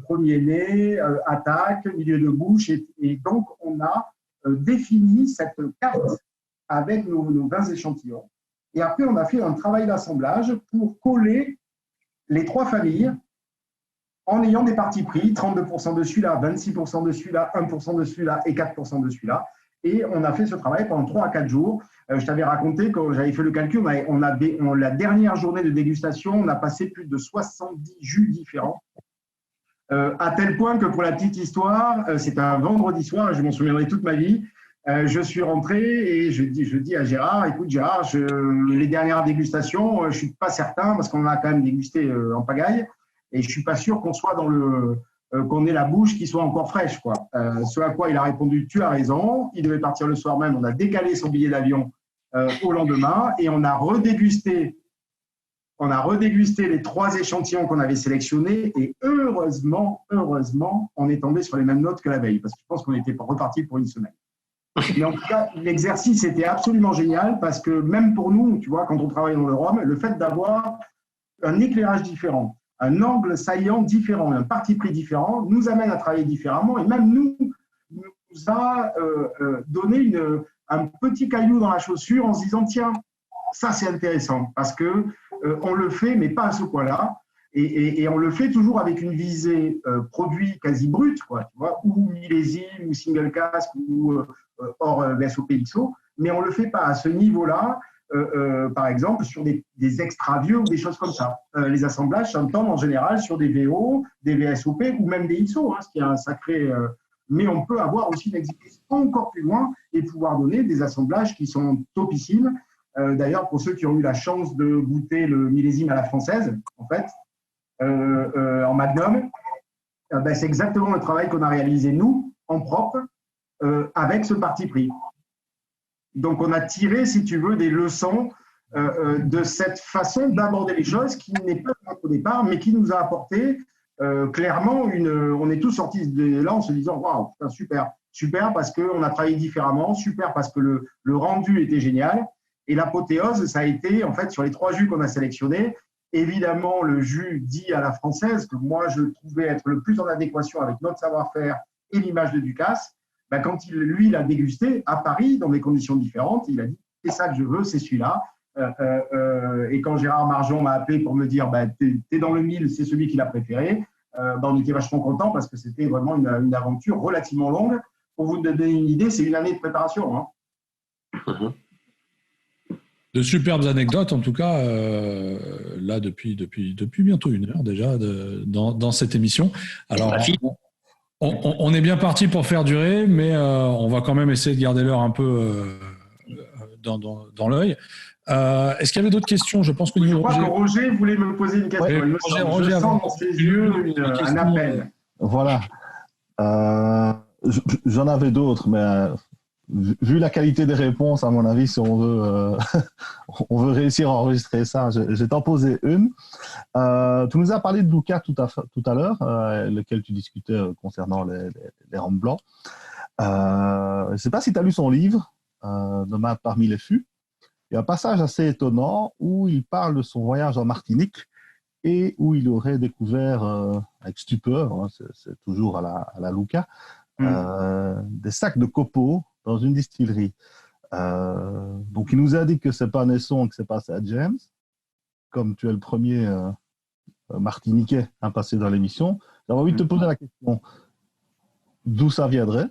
premier nez, attaque, milieu de bouche. Et donc, on a défini cette carte avec nos 20 échantillons. Et après, on a fait un travail d'assemblage pour coller les trois familles en ayant des partis pris, 32% de celui-là, 26% de celui-là, 1% de celui-là et 4% de celui-là. Et on a fait ce travail pendant 3 à 4 jours. Je t'avais raconté, quand j'avais fait le calcul, la dernière journée de dégustation, on a passé plus de 70 jus différents. À tel point que pour la petite histoire, c'était un vendredi soir, et je m'en souviendrai toute ma vie, je suis rentré et je dis à Gérard, écoute Gérard, les dernières dégustations, je ne suis pas certain, parce qu'on a quand même dégusté en pagaille, et je ne suis pas sûr qu'on soit qu'on ait la bouche qui soit encore fraîche, quoi. Ce à quoi il a répondu, tu as raison, il devait partir le soir même, on a décalé son billet d'avion au lendemain, et on a redégusté les 3 échantillons qu'on avait sélectionnés, et heureusement, on est tombé sur les mêmes notes que la veille, parce que je pense qu'on était reparti pour une semaine. Mais en tout cas, l'exercice était absolument génial, parce que même pour nous, tu vois, quand on travaille dans le rhum, le fait d'avoir un éclairage différent, un angle saillant différent, un parti pris différent, nous amène à travailler différemment, et même nous a donné un petit caillou dans la chaussure en se disant, tiens, ça c'est intéressant, parce que on le fait, mais pas à ce point-là, et on le fait toujours avec une visée produit quasi brut, quoi, tu vois, ou millésime, ou single cask, ou hors VSOP XO, mais on ne le fait pas à ce niveau-là, par exemple, sur des extra vieux ou des choses comme ça. Les assemblages s'entendent en général sur des VO, des VSOP ou même des XO, ce qui est un sacré. Mais on peut avoir aussi une exécution encore plus loin et pouvoir donner des assemblages qui sont topissimes. D'ailleurs, pour ceux qui ont eu la chance de goûter le millésime à la française, en fait, en Magnum, c'est exactement le travail qu'on a réalisé, nous, en propre, avec ce parti pris. Donc, on a tiré, si tu veux, des leçons de cette façon d'aborder les choses qui n'est pas au départ, mais qui nous a apporté clairement on est tous sortis de là en se disant waouh, super parce qu'on a travaillé différemment, super parce que le rendu était génial. Et l'apothéose, ça a été en fait sur les 3 jus qu'on a sélectionnés, évidemment le jus dit à la française, que moi je trouvais être le plus en adéquation avec notre savoir-faire et l'image de Ducasse. Quand lui l'a dégusté à Paris dans des conditions différentes, il a dit c'est ça que je veux, c'est celui-là. Et quand Gérard Marjon m'a appelé pour me dire t'es dans le mille, c'est celui qu'il a préféré, on était vachement contents parce que c'était vraiment une aventure relativement longue. Pour vous donner une idée, c'est une année de préparation. Hein. De superbes anecdotes, en tout cas, là, depuis bientôt 1 heure déjà, dans cette émission. Alors, on est bien parti pour faire durer, mais on va quand même essayer de garder l'heure un peu dans l'œil. Est-ce qu'il y avait d'autres questions? Je pense que je crois que Roger voulait me poser une question. Ouais, Roger, je sens dans ses yeux un appel. Voilà. J'en avais d'autres, mais vu la qualité des réponses, à mon avis, si on veut réussir à enregistrer ça, je vais t'en poser une. Tu nous as parlé de Luca tout à l'heure, lequel tu discutais concernant les rhums blancs. Je ne sais pas si tu as lu son livre, Nomade parmi les fûts. Il y a un passage assez étonnant où il parle de son voyage en Martinique et où il aurait découvert, avec stupeur, hein, c'est toujours à la Luca, des sacs de copeaux dans une distillerie. Donc il nous indique que c'est pas Nesson, que c'est pas St. James, comme tu es le premier Martiniquais à passer dans l'émission, j'avais envie de te poser la question d'où ça viendrait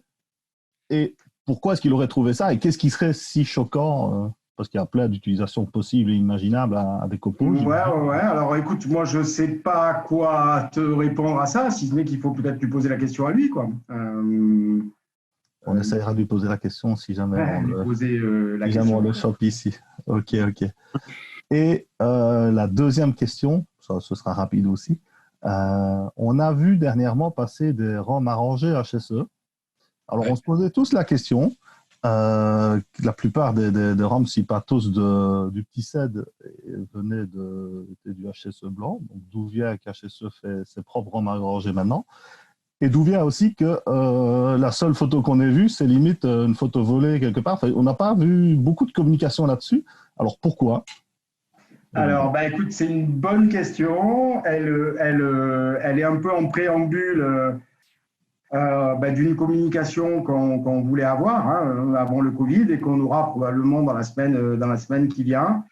et pourquoi est-ce qu'il aurait trouvé ça et qu'est-ce qui serait si choquant parce qu'il y a plein d'utilisations possibles et imaginables à des copeaux. Ouais. Alors écoute, moi je ne sais pas quoi te répondre à ça, si ce n'est qu'il faut peut-être lui poser la question à lui, quoi. On essaiera de lui poser la question si jamais on le chope ici. Ok. Et la deuxième question, ça, ce sera rapide aussi. On a vu dernièrement passer des rhums arrangés HSE. Alors, on se posait tous la question. La plupart des rhums, si pas tous, du petit CED venaient du HSE blanc. Donc, d'où vient qu'HSE fait ses propres rhums arrangés maintenant. Et d'où vient aussi que la seule photo qu'on ait vue, c'est limite une photo volée quelque part. Enfin, on n'a pas vu beaucoup de communication là-dessus. Alors, pourquoi ? Alors, écoute, c'est une bonne question. Elle est un peu en préambule d'une communication qu'on voulait avoir avant le Covid et qu'on aura probablement dans la semaine qui vient.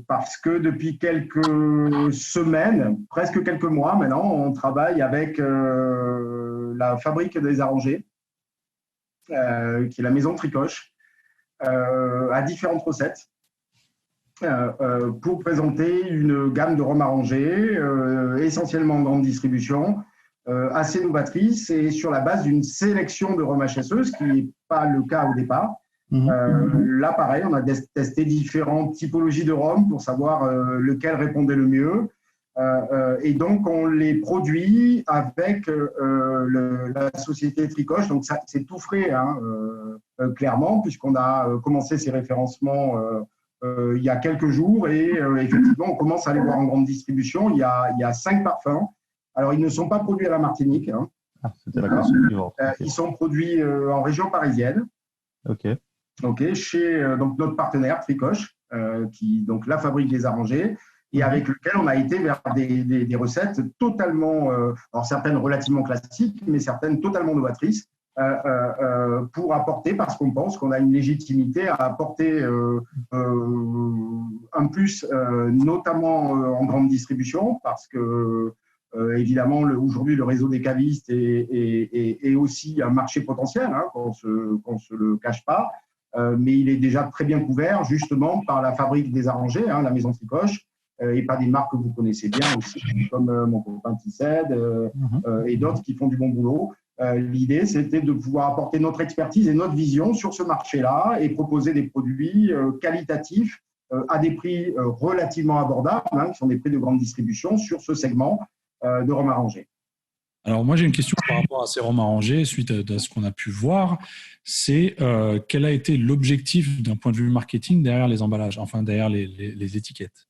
Parce que depuis quelques semaines, presque quelques mois maintenant, on travaille avec la Fabrique des Arrangés, qui est la maison Tricoche, à différentes recettes. Pour présenter une gamme de rhum arrangés, essentiellement en grande distribution, assez novatrice et sur la base d'une sélection de rhum HSE, ce qui n'est pas le cas au départ. Là, pareil, on a testé différentes typologies de rhum pour savoir lequel répondait le mieux. Et donc, on les produit avec la société Tricoche. Donc, c'est tout frais, clairement, puisqu'on a commencé ces référencements il y a quelques jours et effectivement, on commence à les voir en grande distribution. Il y a 5 parfums. Alors, ils ne sont pas produits à la Martinique. C'était la question suivante. Ils sont produits en région parisienne. Ok, chez donc, notre partenaire Tricoche, donc la Fabrique des Arrangés, et avec lequel on a été vers des recettes totalement, alors certaines relativement classiques, mais certaines totalement novatrices, pour apporter, parce qu'on pense qu'on a une légitimité à apporter un plus, notamment en grande distribution, parce que évidemment, aujourd'hui, le réseau des cavistes est aussi un marché potentiel, qu'on se le cache pas. Mais il est déjà très bien couvert justement par la Fabrique des Arrangés, la maison Tricoche, et par des marques que vous connaissez bien aussi, comme mon copain Tissed et d'autres qui font du bon boulot. L'idée, c'était de pouvoir apporter notre expertise et notre vision sur ce marché-là et proposer des produits qualitatifs à des prix relativement abordables, qui sont des prix de grande distribution sur ce segment de rhum arrangé. Alors moi j'ai une question par rapport à ces rhums arrangés suite à ce qu'on a pu voir, c'est quel a été l'objectif d'un point de vue marketing derrière les emballages, enfin derrière les étiquettes?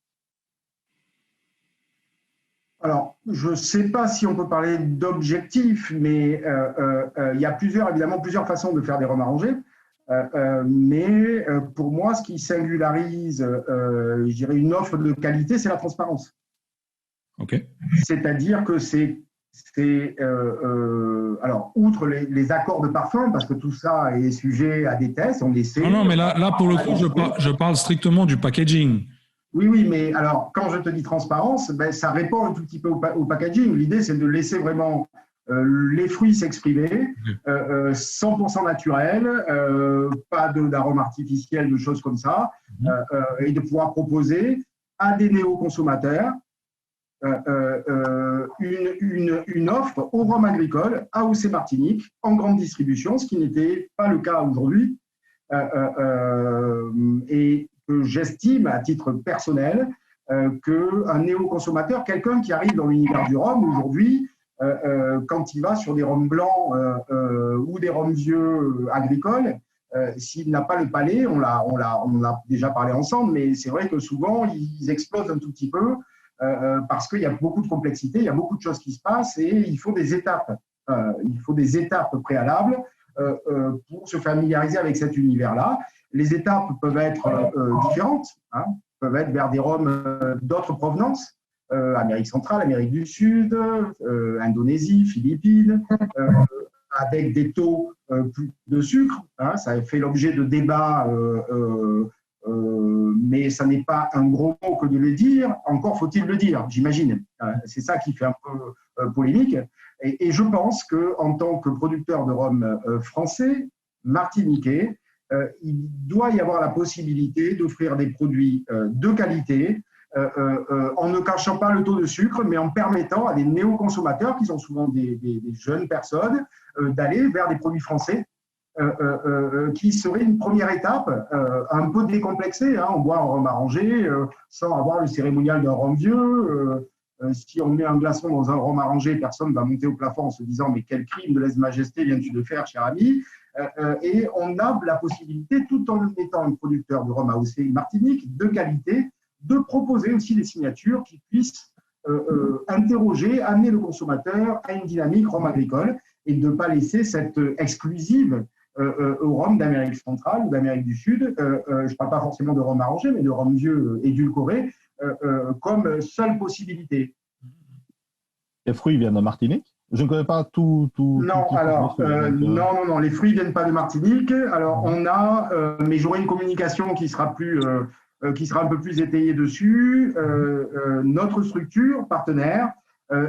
Alors je ne sais pas si on peut parler d'objectif, mais il y a évidemment plusieurs façons de faire des rhums arrangés. Mais pour moi, ce qui singularise, je dirais, une offre de qualité, c'est la transparence. Ok. C'est-à-dire que alors, outre les accords de parfum, parce que tout ça est sujet à des tests, on essaie… Non, mais là pour le coup, je parle strictement du packaging. Oui, mais alors, quand je te dis transparence, ça répond un tout petit peu au packaging. L'idée, c'est de laisser vraiment les fruits s'exprimer, 100% naturel, pas d'arômes artificiels, de choses comme ça, et de pouvoir proposer à des néo-consommateurs une offre au rhum agricole, AOC Martinique, en grande distribution, ce qui n'était pas le cas aujourd'hui. Et que j'estime, à titre personnel, qu'un néo-consommateur, quelqu'un qui arrive dans l'univers du rhum aujourd'hui, quand il va sur des rhums blancs ou des rhums vieux agricoles, s'il n'a pas le palais, on a déjà parlé ensemble, mais c'est vrai que souvent, ils explosent un tout petit peu parce qu'il y a beaucoup de complexité, il y a beaucoup de choses qui se passent et il faut des étapes. Il faut des étapes préalables pour se familiariser avec cet univers-là. Les étapes peuvent être différentes, peuvent être vers des rhums d'autres provenances, Amérique centrale, Amérique du Sud, Indonésie, Philippines, avec des taux plus de sucre. Ça a fait l'objet de débats mais ça n'est pas un gros mot que de le dire, encore faut-il le dire, j'imagine. C'est ça qui fait un peu polémique. Et je pense qu'en tant que producteur de rhum français, martiniquais, il doit y avoir la possibilité d'offrir des produits de qualité, en ne cachant pas le taux de sucre, mais en permettant à des néo-consommateurs, qui sont souvent des jeunes personnes, d'aller vers des produits français, qui serait une première étape un peu décomplexée. On boit un rhum arrangé sans avoir le cérémonial d'un rhum vieux. Si on met un glaçon dans un rhum arrangé, personne ne va monter au plafond en se disant « mais quel crime de lèse-majesté viens-tu de faire, cher ami ?» Et on a la possibilité, tout en étant un producteur de rhum AOC Martinique, de qualité, de proposer aussi des signatures qui puissent interroger, amener le consommateur à une dynamique rhum agricole et de ne pas laisser cette exclusive au rhum d'Amérique centrale ou d'Amérique du Sud, je ne parle pas forcément de rhum arrangé, mais de rhum vieux édulcoré, comme seule possibilité. Les fruits viennent de Martinique? Je ne connais pas tout. Non, non, les fruits ne viennent pas de Martinique. Alors, on a, mais j'aurai une communication qui sera un peu plus étayée dessus. Notre structure partenaire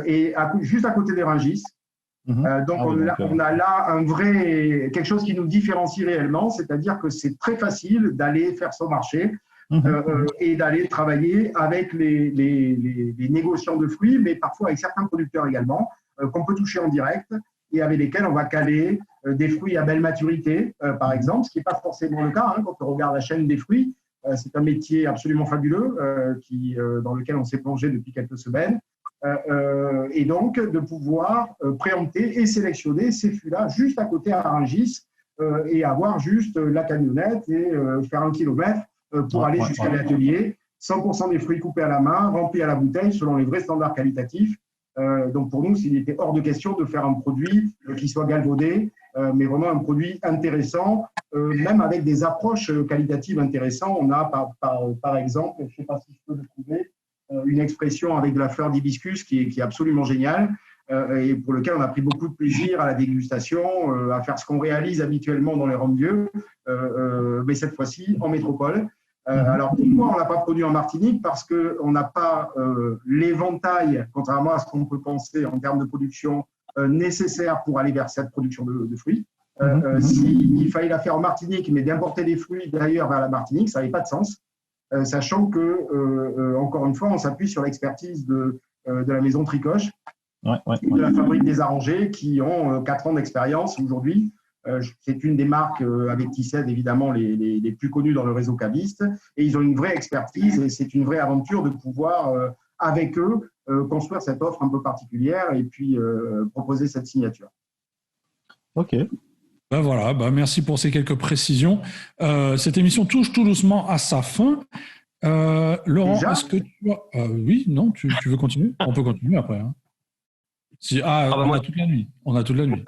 est juste à côté des Rungis. Donc, on a là quelque chose qui nous différencie réellement, c'est-à-dire que c'est très facile d'aller faire son marché et d'aller travailler avec les négociants de fruits, mais parfois avec certains producteurs également, qu'on peut toucher en direct et avec lesquels on va caler des fruits à belle maturité, par exemple, ce qui n'est pas forcément le cas quand on regarde la chaîne des fruits. C'est un métier absolument fabuleux dans lequel on s'est plongé depuis quelques semaines. Et donc de pouvoir préempter et sélectionner ces fûts-là juste à côté à Rungis et avoir juste la camionnette et faire 1 kilomètre pour aller jusqu'à l'atelier. 100% des fruits coupés à la main, remplis à la bouteille selon les vrais standards qualitatifs. Donc pour nous, il était hors de question de faire un produit qui soit galvaudé, mais vraiment un produit intéressant, même avec des approches qualitatives intéressantes. On a par exemple, je ne sais pas si je peux le trouver, une expression avec de la fleur d'hibiscus qui est absolument géniale et pour lequel on a pris beaucoup de plaisir à la dégustation, à faire ce qu'on réalise habituellement dans les rhums vieux, mais cette fois-ci en métropole. Alors pourquoi on ne l'a pas produit en Martinique? Parce qu'on n'a pas l'éventail, contrairement à ce qu'on peut penser en termes de production, nécessaire pour aller vers cette production de fruits. S'il fallait la faire en Martinique, mais d'importer des fruits d'ailleurs vers la Martinique, ça n'avait pas de sens. Sachant que, encore une fois, on s'appuie sur l'expertise de la maison Tricoche, de la fabrique des arrangés, qui ont 4 ans d'expérience aujourd'hui. C'est une des marques avec Tissette, évidemment, les plus connues dans le réseau caviste. Et ils ont une vraie expertise et c'est une vraie aventure de pouvoir, avec eux, construire cette offre un peu particulière et puis proposer cette signature. OK. Voilà, merci pour ces quelques précisions. Cette émission touche tout doucement à sa fin. Laurent, est-ce que tu as... oui, non, tu veux continuer? On peut continuer après. Hein. On a toute la nuit.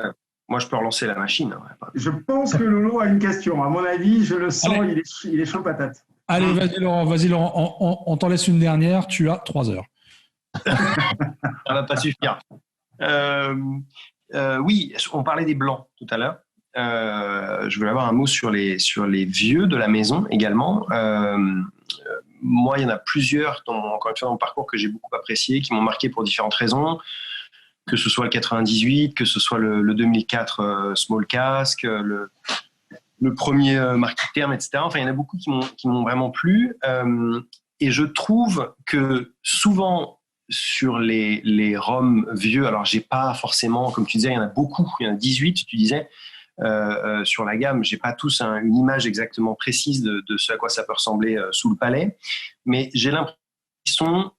Moi, je peux relancer la machine. Je pense que Lolo a une question. À mon avis, je le sens, il est chaud patate. Allez, vas-y Laurent. On t'en laisse une dernière. Tu as 3 heures. Ça ne va pas suffire. Oui, on parlait des blancs tout à l'heure. Je voulais avoir un mot sur les vieux de la maison également. Moi, il y en a plusieurs, encore une fois, dans mon parcours que j'ai beaucoup apprécié, qui m'ont marqué pour différentes raisons, que ce soit le 98, que ce soit le 2004 Small Cask, le premier Marquis de Terme, etc. Enfin, il y en a beaucoup qui m'ont vraiment plu. Et je trouve que souvent, sur les rhums vieux, alors j'ai pas forcément, comme tu disais, il y en a beaucoup, il y en a 18, tu disais, sur la gamme, j'ai pas tous une image exactement précise de ce à quoi ça peut ressembler sous le palais, mais j'ai l'impression qu'ils sont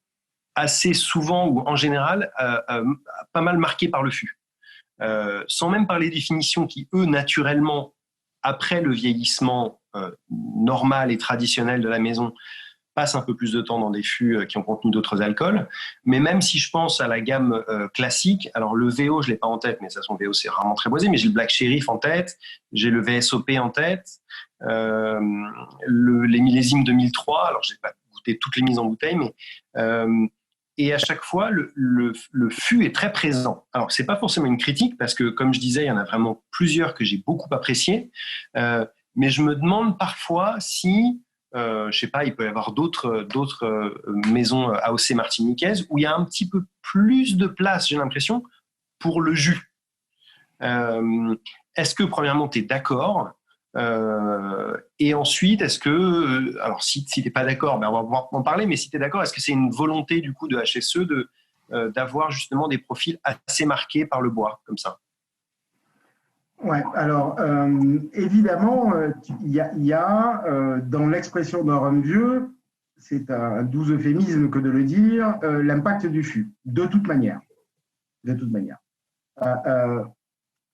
assez souvent ou en général pas mal marqués par le fût, sans même parler des finitions qui, eux, naturellement, après le vieillissement normal et traditionnel de la maison, passent un peu plus de temps dans des fûts qui ont contenu d'autres alcools. Mais même si je pense à la gamme classique, alors le VO, je ne l'ai pas en tête, mais de toute façon, VO, c'est rarement très boisé, mais j'ai le Black Sheriff en tête, j'ai le VSOP en tête, les millésimes 2003, alors je n'ai pas goûté toutes les mises en bouteille, mais... et à chaque fois, le fût est très présent. Alors, ce n'est pas forcément une critique, parce que, comme je disais, il y en a vraiment plusieurs que j'ai beaucoup appréciés, mais je me demande parfois si je sais pas, il peut y avoir d'autres maisons AOC martiniquaises où il y a un petit peu plus de place, j'ai l'impression, pour le jus. Est-ce que, premièrement, tu es d'accord et ensuite, est-ce que, alors si tu n'es pas d'accord, ben on va pouvoir en parler, mais si tu es d'accord, est-ce que c'est une volonté du coup de HSE d'avoir justement des profils assez marqués par le bois, comme ça? Ouais, alors évidemment, il y a dans l'expression d'un rhum vieux, c'est un doux euphémisme que de le dire, l'impact du fût, de toute manière. De toute manière.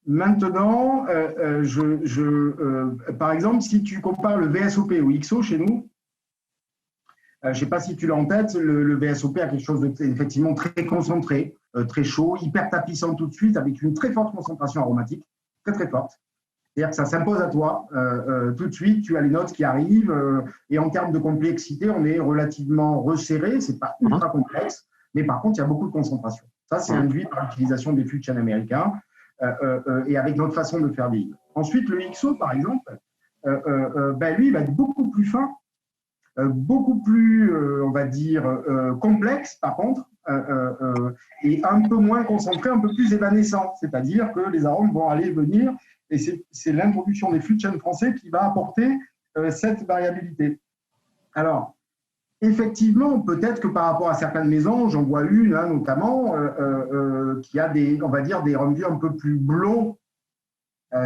Maintenant, par exemple, si tu compares le VSOP au XO chez nous, je ne sais pas si tu l'as en tête, le VSOP a quelque chose d'effectivement très concentré, très chaud, hyper tapissant tout de suite, avec une très forte concentration aromatique, très très forte. C'est-à-dire que ça s'impose à toi. Tout de suite, tu as les notes qui arrivent. Et en termes de complexité, on est relativement resserré. Ce n'est pas ultra complexe. Mais par contre, il y a beaucoup de concentration. Ça, c'est induit par l'utilisation des fûts de chêne américains et avec notre façon de faire vieillir. Ensuite, le XO, par exemple, lui, il va être beaucoup plus fin, beaucoup plus, on va dire, complexe, par contre, et un peu moins concentré, un peu plus évanescent. C'est-à-dire que les arômes vont aller venir, et c'est l'introduction des fûts de chêne français qui va apporter cette variabilité. Alors, effectivement, peut-être que par rapport à certaines maisons, j'en vois une notamment, qui a des, on va dire, des rhums vieux un peu plus blonds,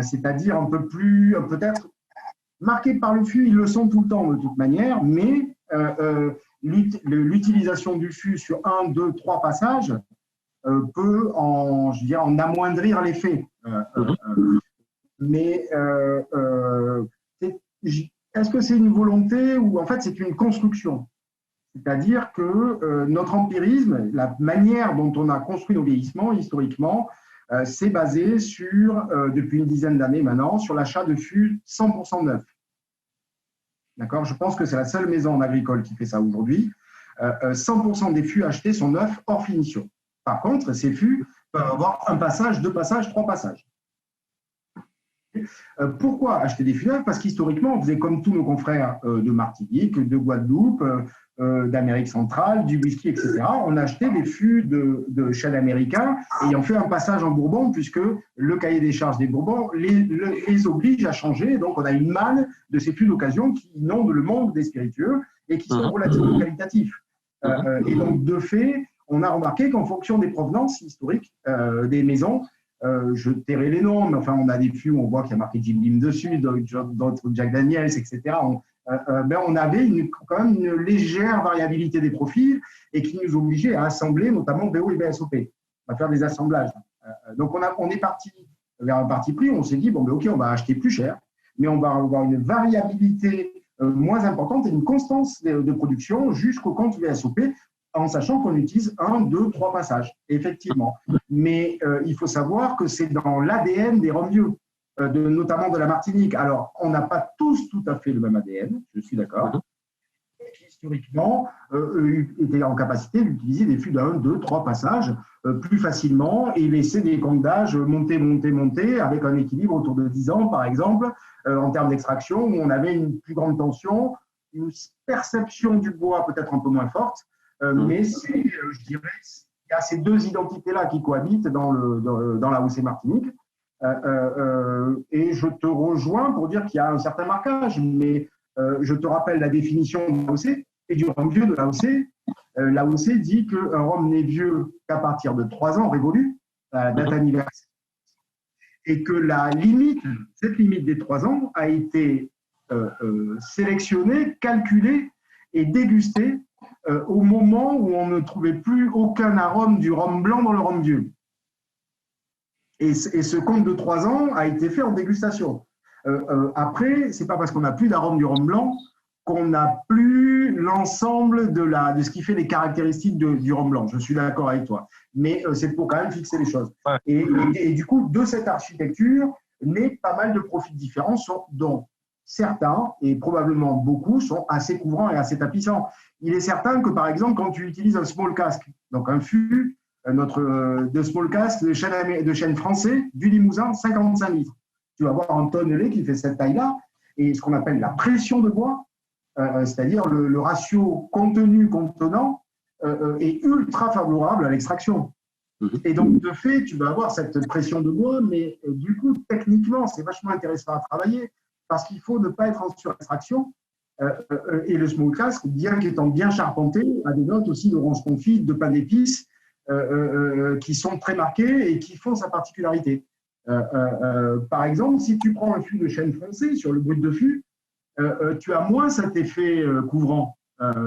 c'est-à-dire un peu plus, peut-être, marqués par le fût, ils le sont tout le temps de toute manière, mais l'utilisation du fût sur 1, 2, 3 passages peut en amoindrir l'effet. Mais est-ce que c'est une volonté ou en fait c'est une construction? C'est-à-dire que notre empirisme, la manière dont on a construit nos vieillissements historiquement, c'est basé sur, depuis une dizaine d'années maintenant, sur l'achat de fûts 100% neufs. D'accord? Je pense que c'est la seule maison en agricole qui fait ça aujourd'hui. 100% des fûts achetés sont neufs hors finition. Par contre, ces fûts peuvent avoir un passage, 2 passages, 3 passages. Pourquoi acheter des fûts neufs? Parce qu'historiquement, on faisait comme tous nos confrères de Martinique, de Guadeloupe, d'Amérique centrale, du whisky, etc. On achetait des fûts de chêne américain ayant fait un passage en Bourbon, puisque le cahier des charges des Bourbons les oblige à changer. Donc, on a une manne de ces fûts d'occasion qui inondent le monde des spiritueux et qui sont relativement qualitatifs. Et donc, de fait, on a remarqué qu'en fonction des provenances historiques des maisons, je tairai les noms, mais enfin, on a des fûts où on voit qu'il y a marqué Jim Beam dessus, d'autres Jack Daniels, etc. On avait quand même une légère variabilité des profils et qui nous obligeait à assembler notamment VO et VSOP, à faire des assemblages. Donc, on est parti vers un parti pris, on s'est dit, bon, ben, OK, on va acheter plus cher, mais on va avoir une variabilité moins importante et une constance de production jusqu'au compte VSOP, en sachant qu'on utilise 1, 2, 3 passages, effectivement. Mais il faut savoir que c'est dans l'ADN des rhums vieux, notamment de la Martinique. Alors, on n'a pas tous tout à fait le même ADN, je suis d'accord, et qui historiquement étaient en capacité d'utiliser des fûts d'1, 2, 3 passages plus facilement et laisser des comptes d'âge monter, avec un équilibre autour de 10 ans, par exemple, en termes d'extraction, où on avait une plus grande tension, une perception du bois peut-être un peu moins forte, mais c'est, je dirais, il y a ces deux identités-là qui cohabitent dans l'AOC Martinique. Et je te rejoins pour dire qu'il y a un certain marquage, mais je te rappelle la définition de l'AOC et du rhum vieux de l'AOC. L'AOC dit qu'un rhum n'est vieux qu'à partir de 3 ans révolu, à la date anniversaire, et que cette limite des 3 ans a été sélectionnée, calculée et dégustée au moment où on ne trouvait plus aucun arôme du rhum blanc dans le rhum vieux. Et ce compte de 3 ans a été fait en dégustation. Après, ce n'est pas parce qu'on n'a plus d'arôme du rhum blanc qu'on n'a plus l'ensemble de ce qui fait les caractéristiques du rhum blanc. Je suis d'accord avec toi. Mais c'est pour quand même fixer les choses. Ouais. Et du coup, de cette architecture, naît pas mal de profils différents, dont certains, et probablement beaucoup, sont assez couvrants et assez tapissants. Il est certain que, par exemple, quand tu utilises un small cask, donc un fût, de small cask de chêne français, du Limousin, 55 litres. Tu vas avoir un tonnelé qui fait cette taille-là, et ce qu'on appelle la pression de bois c'est-à-dire le ratio contenu-contenant est ultra favorable à l'extraction. Et donc, de fait, tu vas avoir cette pression de bois, mais du coup, techniquement, c'est vachement intéressant à travailler parce qu'il faut ne pas être en surextraction. Et le small cask, bien qu'étant bien charpenté, a des notes aussi d'orange confit, de pain d'épices qui sont très marquées et qui font sa particularité. Par exemple, si tu prends un fût de chêne foncé sur le brut de fût, tu as moins cet effet couvrant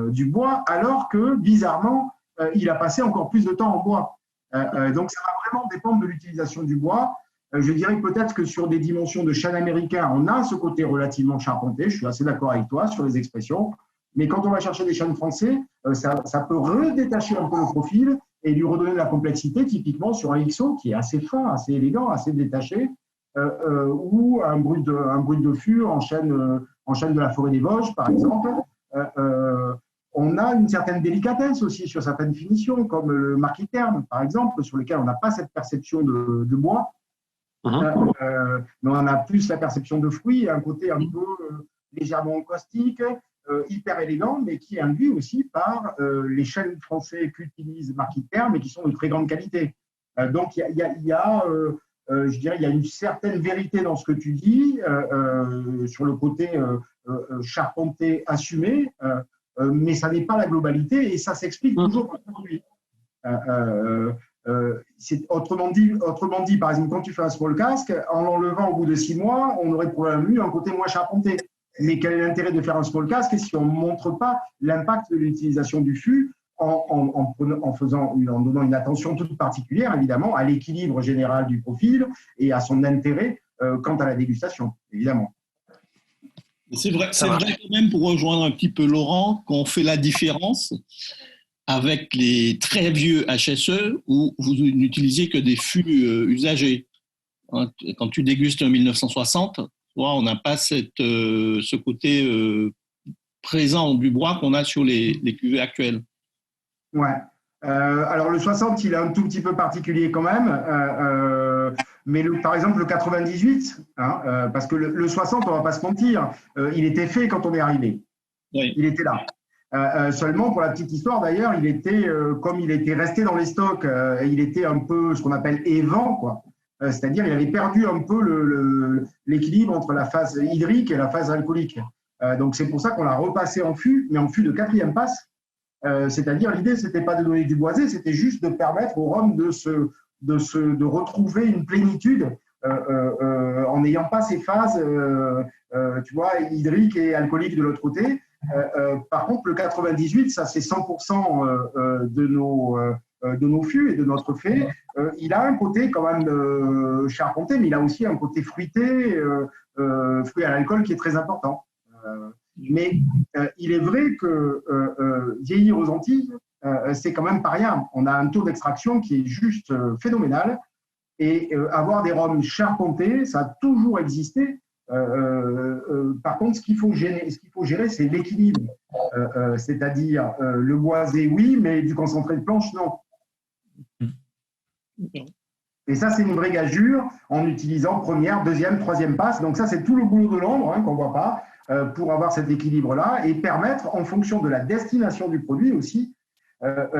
du bois, alors que, bizarrement, il a passé encore plus de temps en bois. Donc, ça va vraiment dépendre de l'utilisation du bois. Je dirais peut-être que sur des dimensions de chêne américain, on a ce côté relativement charpenté. Je suis assez d'accord avec toi sur les expressions. Mais quand on va chercher des chênes français, ça peut redétacher un peu le profil et lui redonner de la complexité, typiquement sur un XO qui est assez fin, assez élégant, assez détaché, ou un brut de fût en chêne de la forêt des Vosges, par exemple. On a une certaine délicatesse aussi sur certaines finitions, comme le marquiterme, par exemple, sur lequel on n'a pas cette perception de bois, mais on a plus la perception de fruits, un côté un peu légèrement caustique, hyper élégant, mais qui est induit aussi par les chênes français qu'utilise marquiterme et qui sont de très grande qualité. Donc, il y a je dirais, il y a une certaine vérité dans ce que tu dis sur le côté charpenté assumé, mais ça n'est pas la globalité et ça s'explique toujours aujourd'hui. Autrement dit, par exemple, quand tu fais un small cask, en l'enlevant au bout de 6 mois, on aurait probablement eu un côté moins charpenté. Mais quel est l'intérêt de faire un small cask si on ne montre pas l'impact de l'utilisation du fût en donnant une attention toute particulière, évidemment, à l'équilibre général du profil et à son intérêt quant à la dégustation, évidemment. C'est vrai quand même, pour rejoindre un petit peu Laurent, qu'on fait la différence avec les très vieux HSE où vous n'utilisez que des fûts usagés. Quand tu dégustes un 1960, on n'a pas ce côté présent du bois qu'on a sur les cuvées actuelles. Ouais. Alors le 60, il est un tout petit peu particulier quand même, mais par exemple le 98, parce que le 60, on ne va pas se mentir, il était fait quand on est arrivé. Oui. Il était là. Seulement, pour la petite histoire d'ailleurs, il était, comme il était resté dans les stocks, il était un peu ce qu'on appelle évent, quoi. C'est-à-dire il avait perdu un peu l'équilibre entre la phase hydrique et la phase alcoolique. Donc c'est pour ça qu'on l'a repassé en fût, mais en fût de 4e passe. C'est-à-dire l'idée, c'était pas de donner du boisé, c'était juste de permettre au rhum de retrouver une plénitude en n'ayant pas ces phases, tu vois, hydriques et alcooliques de l'autre côté. Par contre, le 98, ça c'est 100% de nos fûts et de notre fait. Il a un côté quand même charpenté, mais il a aussi un côté fruité, fruit à l'alcool qui est très important. Mais il est vrai que vieillir aux Antilles, c'est quand même pas rien. On a un taux d'extraction qui est juste phénoménal. Et avoir des rhums charpentés, ça a toujours existé. Par contre, ce qu'il faut gérer, c'est l'équilibre. C'est-à-dire le boisé, oui, mais du concentré de planche, non. Et ça, c'est une vraie gageure en utilisant 1re, 2e, 3e passe. Donc ça, c'est tout le boulot de l'ombre qu'on ne voit pas pour avoir cet équilibre-là et permettre, en fonction de la destination du produit aussi,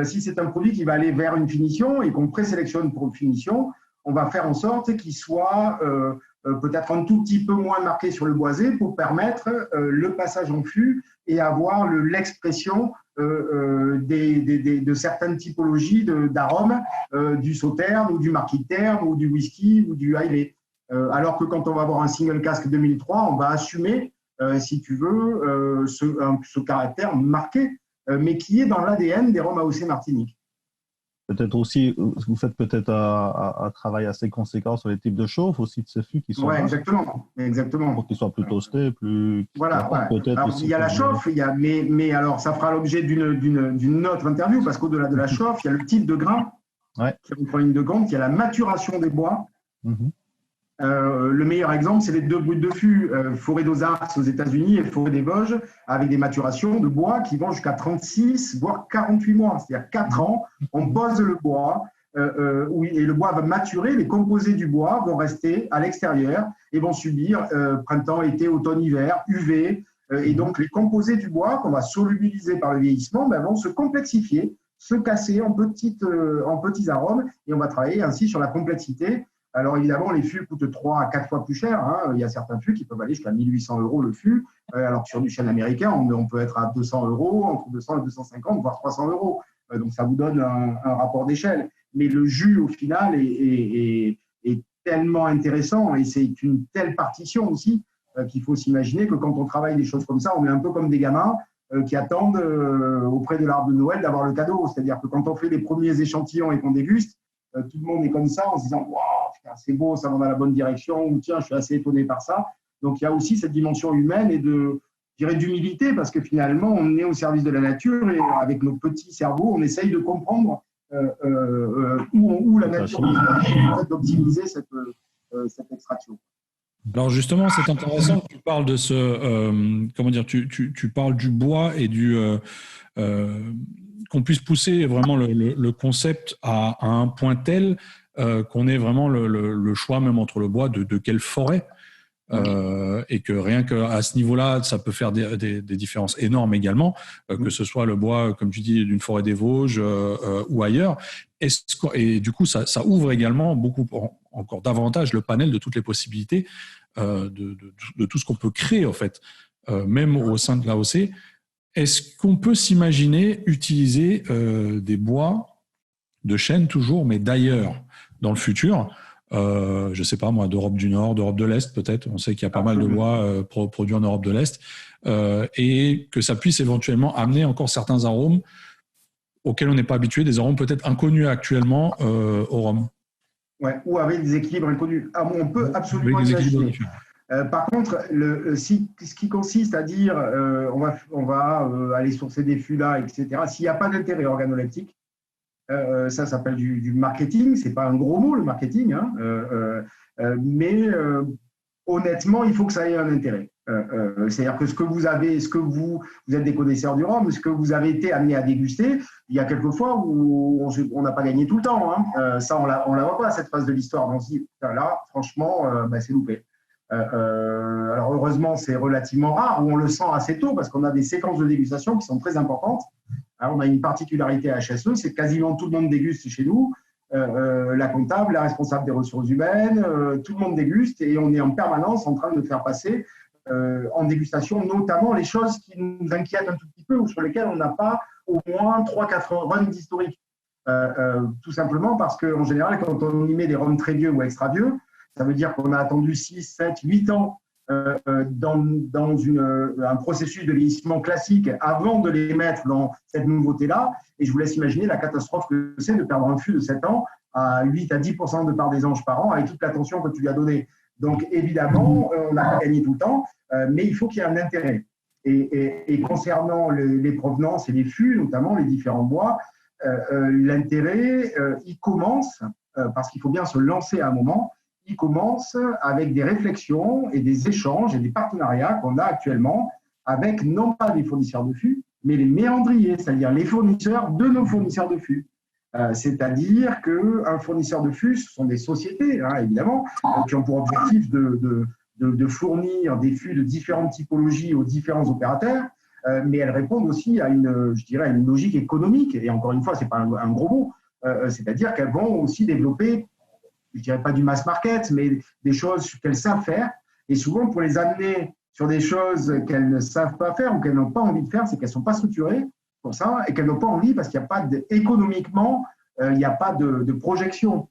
si c'est un produit qui va aller vers une finition et qu'on présélectionne pour une finition, on va faire en sorte qu'il soit peut-être un tout petit peu moins marqué sur le boisé pour permettre le passage en fût et avoir l'expression de certaines typologies d'arômes du sauterne ou du marquiterme ou du whisky ou du Islay. Alors que quand on va avoir un single cask 2003, on va assumer, si tu veux, ce caractère marqué, mais qui est dans l'ADN des rhums AOC Martinique. Peut-être aussi, vous faites peut-être un travail assez conséquent sur les types de chauffe aussi de ces fûts qui sont là. Exactement. Pour qu'ils soient plus toastés, plus. Voilà. Alors, il y a la chauffe, mais alors ça fera l'objet d'une autre interview parce qu'au-delà de la chauffe, il y a le type de grain qui rentre en ligne de compte, il y a la maturation des bois. Le meilleur exemple, c'est les 2 brutes de fût, forêt d'Ozarks aux États-Unis et forêt des Vosges, avec des maturations de bois qui vont jusqu'à 36, voire 48 mois. C'est-à-dire 4 ans, on pose le bois, et le bois va maturer, les composés du bois vont rester à l'extérieur et vont subir printemps, été, automne, hiver, UV, Et donc, les composés du bois qu'on va solubiliser par le vieillissement vont se complexifier, se casser en petits arômes, et on va travailler ainsi sur la complexité. Alors évidemment, les fûts coûtent 3 à 4 fois plus cher. Il y a certains fûts qui peuvent aller jusqu'à 1 800 € le fût, alors que sur du chêne américain, on peut être à 200 €, entre 200 et 250, voire 300 €. Donc ça vous donne un rapport d'échelle. Mais le jus, au final, est tellement intéressant, et c'est une telle partition aussi qu'il faut s'imaginer que quand on travaille des choses comme ça, on est un peu comme des gamins qui attendent auprès de l'arbre de Noël d'avoir le cadeau. C'est-à-dire que quand on fait les premiers échantillons et qu'on déguste, tout le monde est comme ça en se disant « Waouh, c'est beau, ça va dans la bonne direction » ou « Tiens, je suis assez étonné par ça ». Donc, il y a aussi cette dimension humaine et d'humilité, parce que finalement, on est au service de la nature et avec nos petits cerveaux, on essaye de comprendre où la nature nous permet d'optimiser cette extraction. Alors justement, c'est intéressant que tu parles de tu parles du bois et qu'on puisse pousser vraiment le concept à un point tel qu'on ait vraiment le choix même entre le bois de quelle forêt. Et que rien qu'à ce niveau-là, ça peut faire des différences énormes également, que ce soit le bois, comme tu dis, d'une forêt des Vosges ou ailleurs. Et du coup, ça ouvre également encore davantage le panel de toutes les possibilités de tout ce qu'on peut créer, en fait, même au sein de l'AOC. Est-ce qu'on peut s'imaginer utiliser des bois de chêne toujours, mais d'ailleurs, dans le futur, je ne sais pas moi, d'Europe du Nord, d'Europe de l'Est peut-être, on sait qu'il y a pas mal de bois produits en Europe de l'Est, et que ça puisse éventuellement amener encore certains arômes auxquels on n'est pas habitué, des arômes peut-être inconnus actuellement au rhum. Ouais, ou avec des équilibres inconnus. On peut absolument imaginer. Par contre, ce qui consiste à dire on va aller sourcer des fûts là, etc., s'il n'y a pas d'intérêt organoleptique, ça s'appelle du marketing. C'est pas un gros mot, le marketing, mais honnêtement, il faut que ça ait un intérêt. C'est-à-dire que vous êtes des connaisseurs du rhum, ce que vous avez été amené à déguster, il y a quelques fois où on n'a pas gagné tout le temps. Ça, on la voit pas, cette phase de l'histoire. On se dit, là, franchement, c'est loupé. Alors heureusement, c'est relativement rare, où on le sent assez tôt, parce qu'on a des séquences de dégustation qui sont très importantes. Alors, on a une particularité à HSE, c'est que quasiment tout le monde déguste chez nous. La comptable, la responsable des ressources humaines, tout le monde déguste, et on est en permanence en train de faire passer en dégustation notamment les choses qui nous inquiètent un tout petit peu ou sur lesquelles on n'a pas au moins 3-4 runs d'historique. Tout simplement parce qu'en général, quand on y met des rhums très vieux ou extra vieux, ça veut dire qu'on a attendu 6, 7, 8 ans dans un processus de vieillissement classique avant de les mettre dans cette nouveauté-là. Et je vous laisse imaginer la catastrophe que c'est de perdre un fût de 7 ans à 8 à 10% de part des anges par an avec toute l'attention que tu lui as donnée. Donc évidemment, on n'a pas gagné tout le temps, mais il faut qu'il y ait un intérêt. Et concernant les provenances et les fûts, notamment les différents bois, l'intérêt, il commence, parce qu'il faut bien se lancer à un moment, il commence avec des réflexions et des échanges et des partenariats qu'on a actuellement avec non pas les fournisseurs de fûts, mais les méandriers, c'est-à-dire les fournisseurs de nos fournisseurs de fûts. C'est-à-dire qu'un fournisseur de fûts, ce sont des sociétés, évidemment, qui ont pour objectif de fournir des fûts de différentes typologies aux différents opérateurs, mais elles répondent aussi à une logique économique. Et encore une fois, ce n'est pas un gros mot, c'est-à-dire qu'elles vont aussi développer, je ne dirais pas du mass market, mais des choses qu'elles savent faire. Et souvent, pour les amener sur des choses qu'elles ne savent pas faire ou qu'elles n'ont pas envie de faire, c'est qu'elles ne sont pas structurées pour ça et qu'elles n'ont pas envie parce qu'il n'y a pas économiquement, il n'y a pas de projection.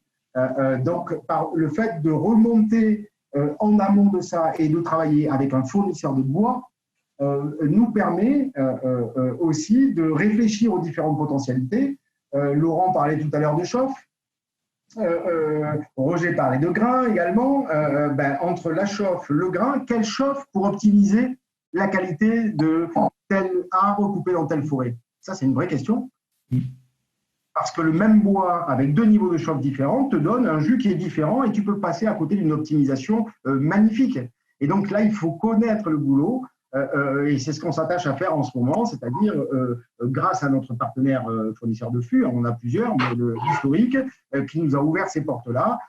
Donc, par le fait de remonter en amont de ça et de travailler avec un fournisseur de bois, nous permet aussi de réfléchir aux différentes potentialités. Laurent parlait tout à l'heure de chauffe. Roger parlait de grain également. Entre la chauffe, le grain, quelle chauffe pour optimiser la qualité de tel arbre coupé dans telle forêt? Ça, c'est une vraie question. Parce que le même bois avec 2 niveaux de chauffe différents te donne un jus qui est différent et tu peux passer à côté d'une optimisation magnifique. Et donc là, il faut connaître le boulot. Et c'est ce qu'on s'attache à faire en ce moment, c'est-à-dire grâce à notre partenaire fournisseur de fûts, on en a plusieurs, mais l'historique, qui nous a ouvert ces portes-là.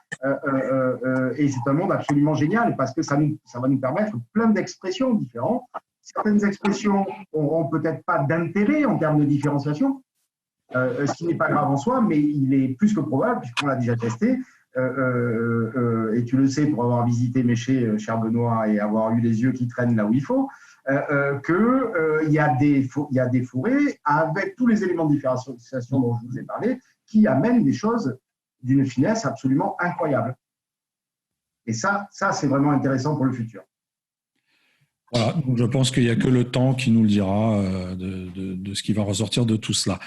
Et c'est un monde absolument génial parce que ça va nous permettre plein d'expressions différentes. certaines expressions n'auront peut-être pas d'intérêt en termes de différenciation, ce qui n'est pas grave en soi, mais il est plus que probable, puisqu'on l'a déjà testé, et tu le sais pour avoir visité Méché, cher Benoît, et avoir eu les yeux qui traînent là où il faut, qu'il y a des forêts avec tous les éléments de différenciation dont je vous ai parlé qui amènent des choses d'une finesse absolument incroyable. Et ça c'est vraiment intéressant pour le futur. Voilà, donc je pense qu'il n'y a que le temps qui nous le dira de ce qui va ressortir de tout cela.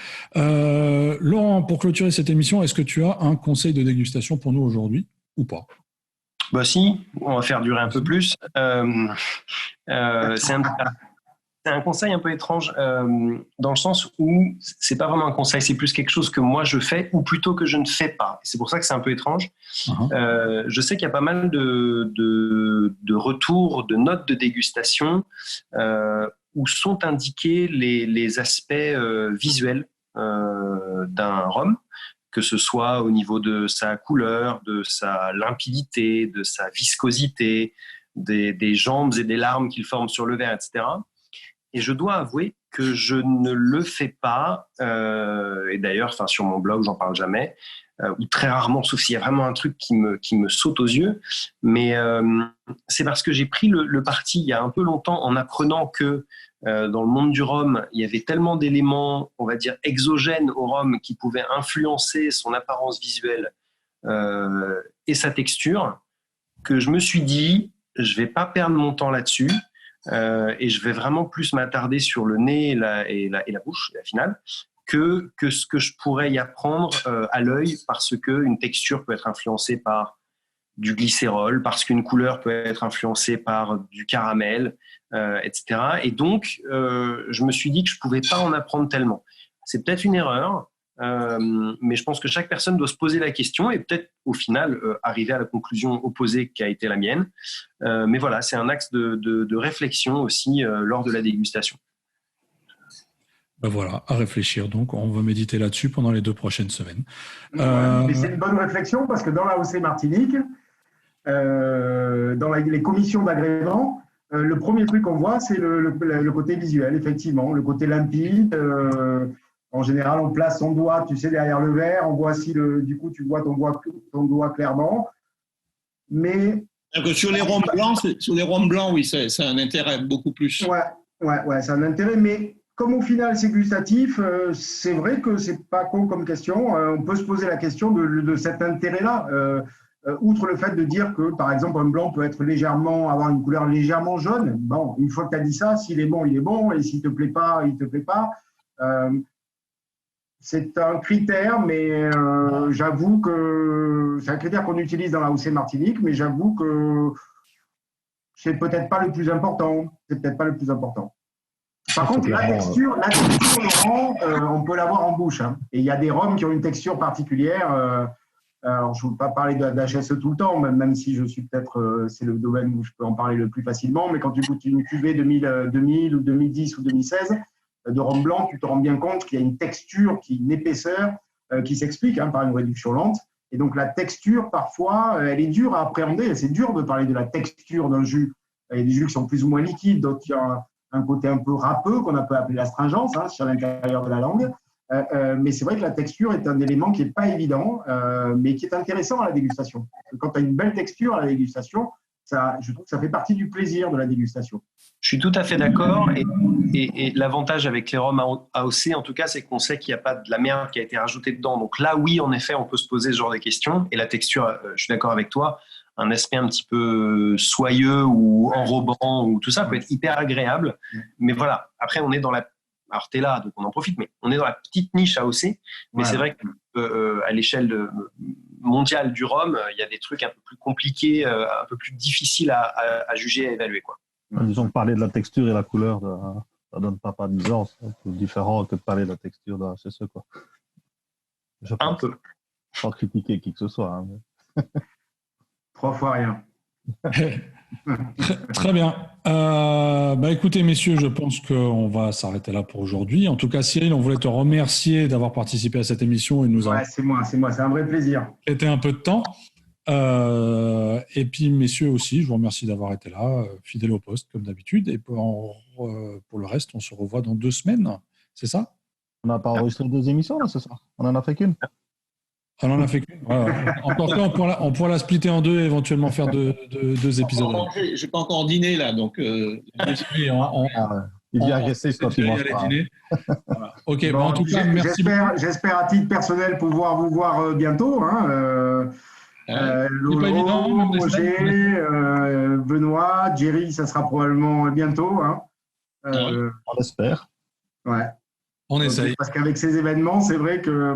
Laurent, pour clôturer cette émission, est-ce que tu as un conseil de dégustation pour nous aujourd'hui ou pas ? Bah si, on va faire durer un peu plus. C'est un conseil un peu étrange dans le sens où c'est pas vraiment un conseil, c'est plus quelque chose que moi je fais ou plutôt que je ne fais pas. C'est pour ça que c'est un peu étrange. Je sais qu'il y a pas mal de retours, de notes de dégustation où sont indiqués les aspects visuels d'un rhum, que ce soit au niveau de sa couleur, de sa limpidité, de sa viscosité, des jambes et des larmes qu'il forme sur le verre, etc. Et je dois avouer que je ne le fais pas, et d'ailleurs, sur mon blog, j'en parle jamais, ou très rarement, sauf s'il y a vraiment un truc qui me saute aux yeux. Mais c'est parce que j'ai pris le parti il y a un peu longtemps en apprenant que dans le monde du rhum, il y avait tellement d'éléments, on va dire, exogènes au rhum qui pouvaient influencer son apparence visuelle et sa texture, que je me suis dit, je vais pas perdre mon temps là-dessus. Et je vais vraiment plus m'attarder sur le nez et la bouche, la finale, que ce que je pourrais y apprendre à l'œil, parce qu'une texture peut être influencée par du glycérol, parce qu'une couleur peut être influencée par du caramel, etc. Et donc, je me suis dit que je ne pouvais pas en apprendre tellement. C'est peut-être une erreur, mais je pense que chaque personne doit se poser la question et peut-être au final arriver à la conclusion opposée qui a été la mienne. Mais voilà, c'est un axe de réflexion aussi lors de la dégustation. Ben voilà, à réfléchir. Donc, on va méditer là-dessus pendant les 2 prochaines semaines. Mais c'est une bonne réflexion parce que dans l'AOC Martinique, dans les commissions d'agrément, le premier truc qu'on voit, c'est le côté visuel, effectivement, le côté limpide. En général, on place son doigt, tu sais, derrière le verre. On voit si du coup, tu vois ton doigt clairement. Mais sur les rhums blancs, oui, c'est un intérêt beaucoup plus. Ouais, c'est un intérêt. Mais comme au final, c'est gustatif, c'est vrai que c'est pas con comme question. On peut se poser la question de cet intérêt-là. Outre le fait de dire que, par exemple, un blanc peut avoir une couleur légèrement jaune. Bon, une fois que tu as dit ça, s'il est bon, il est bon. Et s'il te plaît pas, il te plaît pas. C'est un critère, mais j'avoue que c'est un critère qu'on utilise dans la AOC Martinique, mais j'avoue que c'est peut-être pas le plus important. Par contre, la texture, Laurent, on peut l'avoir en bouche. Hein. Et il y a des rhums qui ont une texture particulière. Alors, je ne veux pas parler d'HSE tout le temps, même si je suis peut-être, c'est le domaine où je peux en parler le plus facilement, mais quand tu goûtes une cuvée 2000 ou 2010 ou 2016 de rhum blanc, tu te rends bien compte qu'il y a une texture, une épaisseur qui s'explique par une réduction lente. Et donc, la texture, parfois, elle est dure à appréhender. C'est dur de parler de la texture d'un jus. Il y a des jus qui sont plus ou moins liquides, d'autres qui ont un côté un peu râpeux, qu'on peut appeler l'astringence, sur l'intérieur de la langue. Mais c'est vrai que la texture est un élément qui n'est pas évident, mais qui est intéressant à la dégustation. Quand tu as une belle texture à la dégustation, je trouve que ça fait partie du plaisir de la dégustation. Je suis tout à fait d'accord. Et l'avantage avec les rhums AOC, en tout cas, c'est qu'on sait qu'il n'y a pas de la merde qui a été rajoutée dedans. Donc là, oui, en effet, on peut se poser ce genre de questions. Et la texture, je suis d'accord avec toi, un aspect un petit peu soyeux ou enrobant, ou tout ça peut être hyper agréable. Mais voilà, après, on est dans la... Alors, tu es là, donc on en profite, mais on est dans la petite niche AOC. Mais c'est vrai qu'à l'échelle mondiale du rhum, il y a des trucs un peu plus compliqués, un peu plus difficiles à juger et à évaluer, quoi. Disons que parler de la texture et la couleur, ça ne donne pas de nuance. C'est différent que de parler de la texture de HSE, quoi. Un peu. Sans critiquer qui que ce soit. Hein. 3 fois rien. Très bien. Écoutez, messieurs, je pense qu'on va s'arrêter là pour aujourd'hui. En tout cas, Cyril, on voulait te remercier d'avoir participé à cette émission et nous avoir c'est moi, c'est un vrai plaisir. prêté un peu de temps. Et puis, messieurs aussi, je vous remercie d'avoir été là, fidèles au poste, comme d'habitude. Et pour le reste, on se revoit dans 2 semaines. C'est ça? On n'a pas enregistré 2 émissions, là, ce soir. On en a fait qu'une. On en a fait qu'une. Encore ça, on pourra la splitter en 2 et éventuellement faire 2 épisodes. J'ai pas encore dîné, là, donc... Oui, Il devient agressif quand il mange pas. Voilà. Ok, Bon, en tout cas, merci beaucoup. J'espère à titre personnel pouvoir vous voir bientôt. C'est pas évident, même des Roger, Benoît, Jerry, ça sera probablement bientôt. On espère. Ouais. On essaye. Parce qu'avec ces événements, c'est vrai que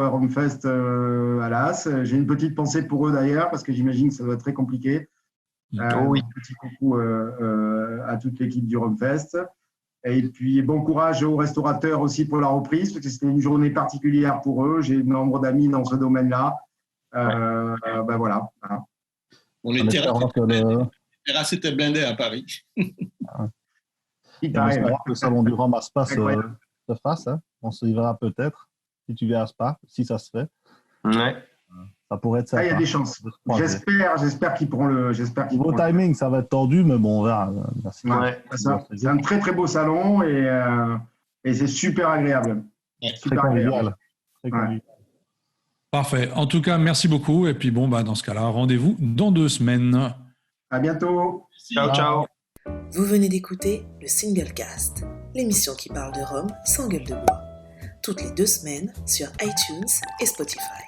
Romfest à l'As, j'ai une petite pensée pour eux d'ailleurs, parce que j'imagine que ça doit être très compliqué. Oui. Un petit coucou à toute l'équipe du Romfest. Et puis bon courage aux restaurateurs aussi pour la reprise, parce que c'était une journée particulière pour eux. J'ai nombre d'amis dans ce domaine-là. Voilà. Les terrasses étaient blindées à Paris. Il On paraît, espère que le salon du Rhum à Spa se fasse. On se y verra peut-être, si tu viens à Spa, si ça se fait. Ouais. Ça pourrait être ça. Il y a des chances. J'espère qu'ils pourront le. Au timing, ça va être tendu, mais bon, on verra. Merci. Ouais, c'est un très très beau salon et c'est super agréable. Très convivial. Très convivial. Parfait. En tout cas, merci beaucoup. Et puis dans ce cas-là, rendez-vous dans 2 semaines. À bientôt. Ciao, ciao. Vous venez d'écouter le Single Cast, l'émission qui parle de Rome sans gueule de bois, toutes les 2 semaines sur iTunes et Spotify.